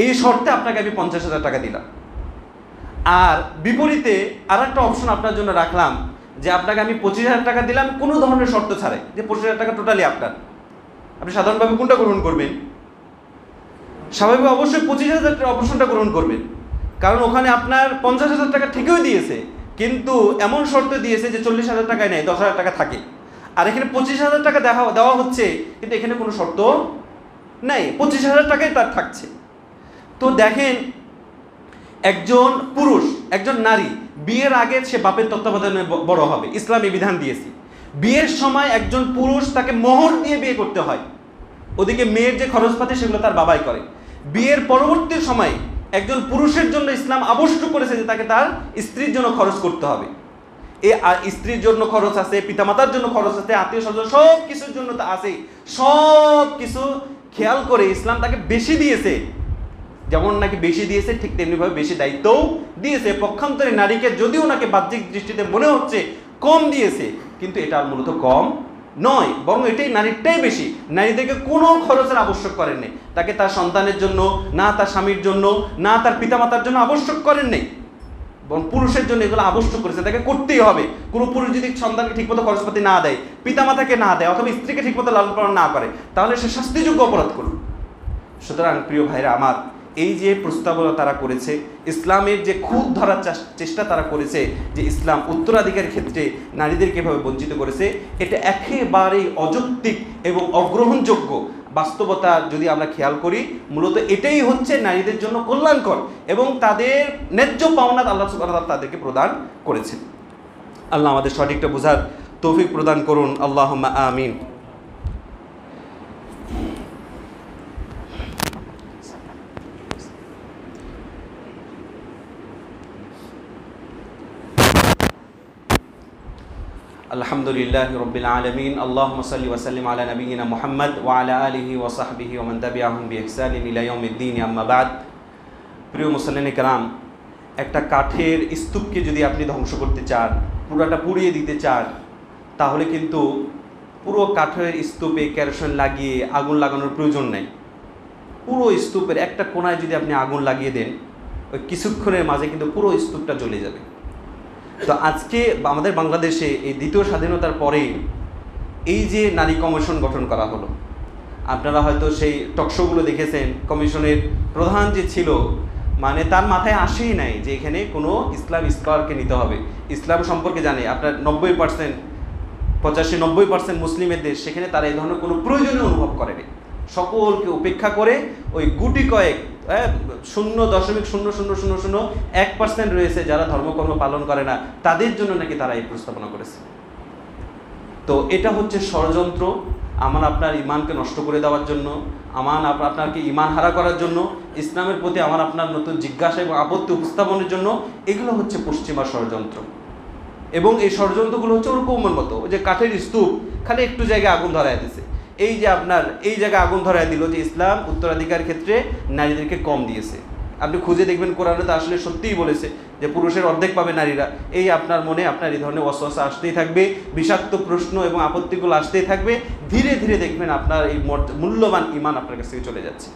এই শর্তে আপনাকে আমি 50,000 টাকা দিলাম। আর বিপরীতে আর একটা অপশন আপনার জন্য রাখলাম, যে আপনাকে আমি 25,000 টাকা দিলাম কোনো ধরনের শর্ত ছাড়াই, যে 25,000 টাকা টোটালি আপনার। আপনি সাধারণভাবে কোনটা গ্রহণ করবেন? স্বাভাবিকভাবে অবশ্যই 25,000 টাকা অপশনটা গ্রহণ করবেন, কারণ ওখানে আপনার 50,000 টাকা ঠিকই দিয়েছে, কিন্তু এমন শর্ত দিয়েছে যে 40,000 টাকায় নেই, 10,000 টাকা থাকে। আর এখানে 25,000 টাকা দেওয়া হচ্ছে, কিন্তু এখানে কোনো শর্ত নেই, 25,000 টাকাই তার থাকছে। তো দেখেন, একজন পুরুষ, একজন নারী বিয়ের আগে সে বাপের তত্ত্বাবধানে বড় হবে, ইসলামী বিধান দিয়েছে। বিয়ের সময় একজন পুরুষ তাকে মোহর দিয়ে বিয়ে করতে হয়, ওদিকে মেয়ের যে খরচপাতি সেগুলো তার বাবাই করে। বিয়ের পরবর্তী সময় একজন পুরুষের জন্য ইসলাম আবশ্যক করেছে যে তাকে তার স্ত্রীর জন্য খরচ করতে হবে। স্ত্রীর জন্য খরচ আছে, পিতামাতার জন্য খরচ আছে, আত্মীয় স্বজন সব কিছুর জন্য তা আছে। সব কিছু খেয়াল করে ইসলাম তাকে বেশি দিয়েছে, যেমন নাকি বেশি দিয়েছে ঠিক তেমনিভাবে বেশি দায়িত্বও দিয়েছে। পক্ষান্তরে নারীকে যদিও নাকি বাহ্যিক দৃষ্টিতে মনে হচ্ছে কম দিয়েছে, কিন্তু এটা মূলত কম নয়, বরং এটাই নারীরটাই বেশি। নারীদেরকে কোনো খরচের আবশ্যক করেন নেই, তাকে তার সন্তানের জন্য না, তার স্বামীর জন্য না, তার পিতামাতার জন্য আবশ্যক করেন নেই, বরং পুরুষের জন্য এগুলো আবশ্যক করেছে, তাকে করতেই হবে। কোনো পুরুষ যদি সন্তানকে ঠিকমতো খরচপাতি না দেয়, পিতামাতাকে না দেয়, অথবা স্ত্রীকে ঠিকমতো লালন পালন না করে, তাহলে সে শাস্তিযোগ্য অপরাধ করবে। সুতরাং প্রিয় ভাইরা আমার, এই যে প্রস্তাবনা তারা করেছে, ইসলামের যে খুঁত ধরার চেষ্টা তারা করেছে, যে ইসলাম উত্তরাধিকারের ক্ষেত্রে নারীদেরকে এভাবে বঞ্চিত করেছে, এটা একেবারেই অযৌক্তিক এবং অগ্রহণযোগ্য। বাস্তবতা যদি আমরা খেয়াল করি, মূলত এটাই হচ্ছে নারীদের জন্য কল্যাণকর এবং তাদের ন্যায্য পাওনা আল্লাহ সুবহানাহু ওয়া তাআলা তাদেরকে প্রদান করেছেন। আল্লাহ আমাদের সঠিকটা বোঝার তৌফিক প্রদান করুন, আল্লাহুম্মা আমিন। আলহামদুলিল্লাহি রাব্বিল আলামিন, আল্লাহুম্মা সাল্লি ওয়া সাল্লিম আলা নাবিয়িনা মুহাম্মদ ওয়া আলা আলিহি ওয়া সাহবিহি ওয়া মান তাবিআহুম বিইহসানিন ইলা ইয়াউমিদ্দিন, আম্মা বাদ। প্রিয় মুসল্লিনে কেরাম, একটা কাঠের স্তূপকে যদি আপনি ধ্বংস করতে চান, পুরোটা পুড়িয়ে দিতে চান, তাহলে কিন্তু পুরো কাঠের স্তূপে কেরোসিন লাগিয়ে আগুন লাগানোর প্রয়োজন নেই। পুরো স্তূপের একটা কোণায় যদি আপনি আগুন লাগিয়ে দেন, ওই কিছুক্ষণের মাঝে কিন্তু পুরো স্তূপটা জ্বলে যাবে। তো আজকে আমাদের বাংলাদেশে এই দ্বিতীয় স্বাধীনতার পরে এই যে নারী কমিশন গঠন করা হলো, আপনারা হয়তো সেই টকশোগুলো দেখেছেন। কমিশনের প্রধান যে ছিল, মানে তার মাথায় আসেই নাই যে এখানে কোনো ইসলাম স্কলারকে নিতে হবে, ইসলাম সম্পর্কে জানে। আপনার 90%, 85-90% মুসলিমের দেশ, সেখানে তারা এই ধরনের কোনো প্রয়োজনীয় অনুভব করেনি। সকলকে উপেক্ষা করে ওই গুটি কয়েক 0.000001% রয়েছে যারা ধর্মকর্ম পালন করে না, তাদের জন্য নাকি তারা এই প্রস্তাবনা করেছে। তো এটা হচ্ছে ষড়যন্ত্র, আমার আপনার ইমানকে নষ্ট করে দেওয়ার জন্য, আপনাকে ইমান হারা করার জন্য, ইসলামের প্রতি আমার আপনার নতুন জিজ্ঞাসা এবং আপত্তি উপস্থাপনের জন্য। এগুলো হচ্ছে পশ্চিমা ষড়যন্ত্র, এবং এই ষড়যন্ত্রগুলো হচ্ছে ওরকম মতো যে কাঠের স্তূপ খালি একটু জায়গায় আগুন ধরায় দিছে। এই যে আপনার এই জায়গায় আগুন ধরায় দিল যে ইসলাম উত্তরাধিকার ক্ষেত্রে নারীদেরকে কম দিয়েছে। আপনি খুঁজে দেখবেন কোরআনে তো আসলে সত্যিই বলেছে যে পুরুষের অর্ধেক পাবে নারীরা। এই আপনার মনে আপনার এই ধরনের ওয়াসওয়াসা আসতেই থাকবে, বিষাক্ত প্রশ্ন এবং আপত্তিগুলো আসতেই থাকবে। ধীরে ধীরে দেখবেন আপনার এই মূল্যবান ইমান আপনার কাছ থেকে চলে যাচ্ছে।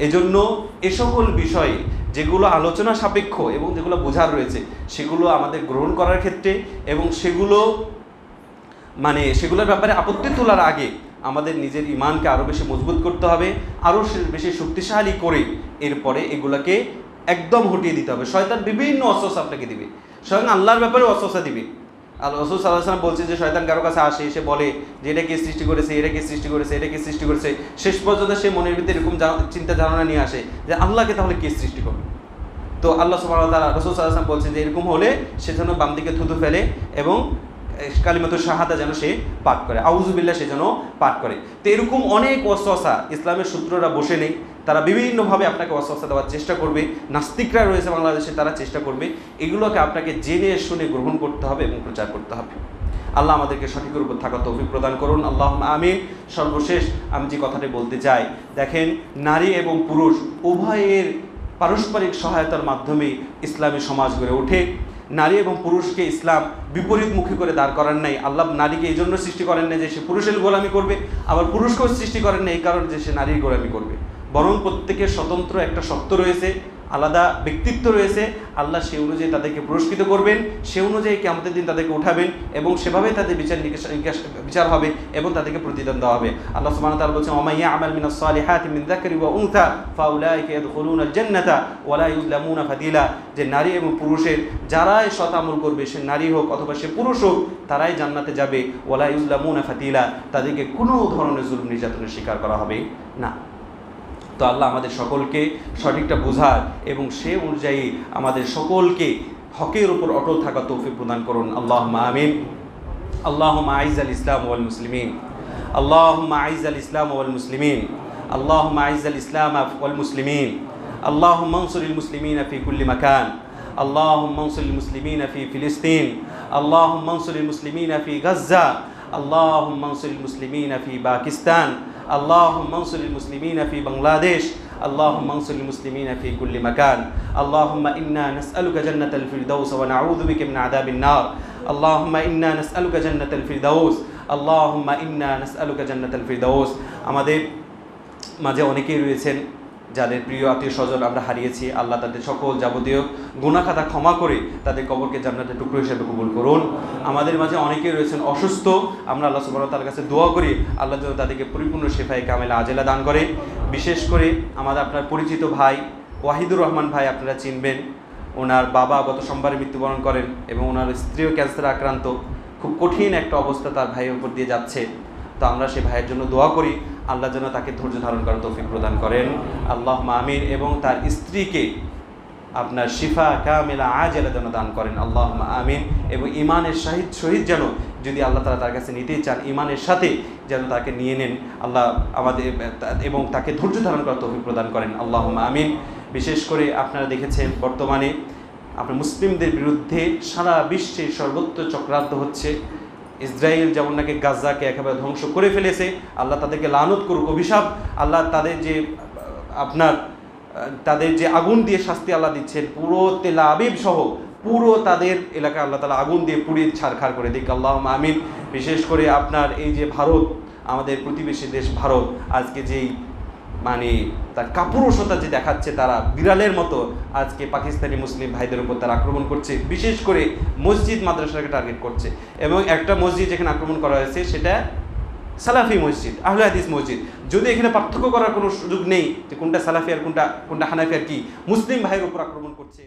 এজন্য এ সকল বিষয়ে যেগুলো আলোচনা সাপেক্ষ এবং যেগুলো বোঝার রয়েছে, সেগুলো আমাদের গ্রহণ করার ক্ষেত্রে এবং সেগুলোর ব্যাপারে আপত্তি তোলার আগে আমাদের নিজের ইমানকে আরও বেশি মজবুত করতে হবে, আরও বেশি শক্তিশালী করে এরপরে এগুলোকে একদম হটিয়ে দিতে হবে। শয়তান বিভিন্ন ওয়াসওয়াসা আপনাকে দিবে, স্বয়ং আল্লাহর ব্যাপারে ওয়াসওয়াসা দিবে। আর রাসূল সাল্লাল্লাহু আলাইহি ওয়াসাল্লাম বলছে যে শয়তান কারো কাছে আসে, এসে বলে যে এটা কে সৃষ্টি করেছে, এটা কে সৃষ্টি করেছে, এটা কে সৃষ্টি করেছে। শেষ পর্যন্ত সে মনের ভিতরে এরকম চিন্তা ধারণা নিয়ে আসে যে আল্লাহকে তাহলে কে সৃষ্টি করবে। তো আল্লাহ সুবহানাহু ওয়া তাআলা, রাসূল সাল্লাল্লাহু আলাইহি ওয়াসাল্লাম বলছেন যে এরকম হলে সে যেন বাম দিকে থুতু ফেলে এবং কালিমাতু শাহাদা যেন সে পাঠ করে, আউযুবিল্লাহ সে যেন পাঠ করে। তো এরকম অনেক ওয়াসওয়াসা ইসলামের সূত্ররা বসে নেই, তারা বিভিন্নভাবে আপনাকে ওয়াসওয়াসা দেওয়ার চেষ্টা করবে। নাস্তিকরা রয়েছে বাংলাদেশে, তারা চেষ্টা করবে। এগুলোকে আপনাকে জেনে শুনে গ্রহণ করতে হবে এবং প্রচার করতে হবে। আল্লাহ আমাদেরকে সঠিকের উপর থাকার তৌফিক প্রদান করুন, আল্লাহুম্মা আমিন। সর্বশেষ আমি যে কথাটি বলতে চাই, দেখেন, নারী এবং পুরুষ উভয়ের পারস্পরিক সহায়তার মাধ্যমে ইসলামী সমাজ গড়ে ওঠে। নারী এবং পুরুষকে ইসলাম বিপরীতমুখী করে দাঁড় করেন নাই। আল্লাহ নারীকে এই জন্য সৃষ্টি করেন না যে সে পুরুষের গোলামি করবে, আবার পুরুষকেও সৃষ্টি করেন না এই কারণে যে সে নারীর গোলামি করবে, বরং প্রত্যেকের স্বতন্ত্র একটা সত্য রয়েছে, আলাদা ব্যক্তিত্ব রয়েছে। আল্লাহ সে অনুযায়ী তাদেরকে পুরস্কৃত করবেন, সে অনুযায়ী কিয়ামতের দিন তাদেরকে উঠাবেন এবং সেভাবে তাদের বিচার হবে এবং তাদেরকে প্রতিদান দেওয়া হবে। আল্লাহ সুবহানাহু ওয়া তাআলা বলেছেন, ওয়া মান ইয়া'মাল মিনাস সালিহাতি মিন যাকারিন ওয়া উনসা ফাউলাইকা ইয়াদখুলুনাল জান্নাতা ওয়া লা ইউযলামুনা ফাদিলা। যে নারী এবং পুরুষের যারাই সৎ আমল করবে, সে নারী হোক অথবা সে পুরুষ হোক, তারাই জান্নাতে যাবে। ওয়া লা ইউযলামুনা ফাদিলা, তাদেরকে কোনো ধরনের জুলুম নির্যাতনের শিকার করা হবে না। তো আল্লাহ আমাদের সকলকে সঠিকটা বোঝার এবং সে অনুযায়ী আমাদের সকলকে হকের উপর অটল থাকা তৌফিক প্রদান করুন, আল্লাহুম্মা আমিন। আল্লাহুম্মা আইজ্জাল ইসলাম ওয়াল মুসলিমিন, আল্লাহুম্মা আইজ্জাল ইসলাম ওয়াল মুসলিমিন, আল্লাহুম্মা আইজ্জাল ইসলাম ওয়াল মুসলিমিন, আল্লাহুম্মা আনসুরিল মুসলিমিনা ফি কুল্লি মাকান, আল্লাহুম্মা আনসুরিল মুসলিমিনা ফি ফিলিস্তিন, আল্লাহুম্মা আনসুরিল মুসলিমিনা ফি গাজ্জা, আল্লাহুম্মা আনসুরিল মুসলিমিনা ফি পাকিস্তান, اللهم انصر المسلمين في بنغلاديش، اللهم انصر المسلمين في كل مكان। اللهم إنا نسألك جنة الفردوس ونعوذ بك من عذاب النار اللهم إنا نسألك جنة الفردوس اللهم إنا نسألك جنة الفردوس আমাদের মাঝে অনেকেই রয়েছেন যাদের প্রিয় আত্মীয় স্বজন আমরা হারিয়েছি। আল্লাহ তাদের সকল যাবতীয় গুনাহ খাতা ক্ষমা করে তাদের কবরকে জান্নাতের টুকরো হিসেবে কবুল করুন। আমাদের মাঝে অনেকেই রয়েছেন অসুস্থ, আমরা আল্লাহ সুবহানাহু ওয়া তাআলার কাছে দোয়া করি আল্লাহ যেন তাদেরকে পরিপূর্ণ শিফায়ে কামেলা আজেলা দান করে। বিশেষ করে আমাদের আপনার পরিচিত ভাই ওয়াহিদুর রহমান ভাই, আপনারা চিনবেন, ওনার বাবা গত সোমবারে মৃত্যুবরণ করেন এবং ওনার স্ত্রীও ক্যান্সারে আক্রান্ত। খুব কঠিন একটা অবস্থা তার ভাইয়ের উপর দিয়ে যাচ্ছে। তো আমরা সে ভাইয়ের জন্য দোয়া করি আল্লাহ যেন তাকে ধৈর্য ধারণ করার তৌফিক প্রদান করেন, আল্লাহুম্মা আমিন। এবং তার স্ত্রীকে আপনার শিফা কামিলা আজেলা যেন দান করেন, আল্লাহুম্মা আমিন। এবং ইমানের সহিত যেন, যদি আল্লাহ তাআলা তার কাছে নিতেই চান, ইমানের সাথে যেন তাকে নিয়ে নেন আল্লাহ আমাদের, এবং তাকে ধৈর্য ধারণ করার তৌফিক প্রদান করেন, আল্লাহুম্মা আমিন। বিশেষ করে আপনারা দেখেছেন বর্তমানে আপনার মুসলিমদের বিরুদ্ধে সারা বিশ্বে সর্বত্র চক্রান্ত হচ্ছে। ইসরায়েল যেমন নাকি গাজাকে একেবারে ধ্বংস করে ফেলেছে, আল্লাহ তাদেরকে লানত করুক, অভিশাপ। আল্লাহ তাদের যে আগুন দিয়ে শাস্তি আল্লাহ দিচ্ছেন, পুরো তেল আবিব সহ পুরো তাদের এলাকা আল্লাহ তাআলা আগুন দিয়ে পুড়িয়ে ছারখার করে দিক, আল্লাহুম্মা আমিন। বিশেষ করে আপনার এই যে ভারত, আমাদের প্রতিবেশী দেশ ভারত, আজকে যেই তার কাপুরুষতা যে দেখাচ্ছে, তারা বিড়ালের মতো আজকে পাকিস্তানি মুসলিম ভাইদের উপর তারা আক্রমণ করছে, বিশেষ করে মসজিদ মাদ্রাসাকে টার্গেট করছে। এবং একটা মসজিদ যেখানে আক্রমণ করা হয়েছে সেটা সালাফি মসজিদ, আহলে হাদিস মসজিদ। যদি এখানে পার্থক্য করার কোনো সুযোগ নেই যে কোনটা সালাফি আর কোনটা হানাফি আর কি, মুসলিম ভাইয়ের উপর আক্রমণ করছে।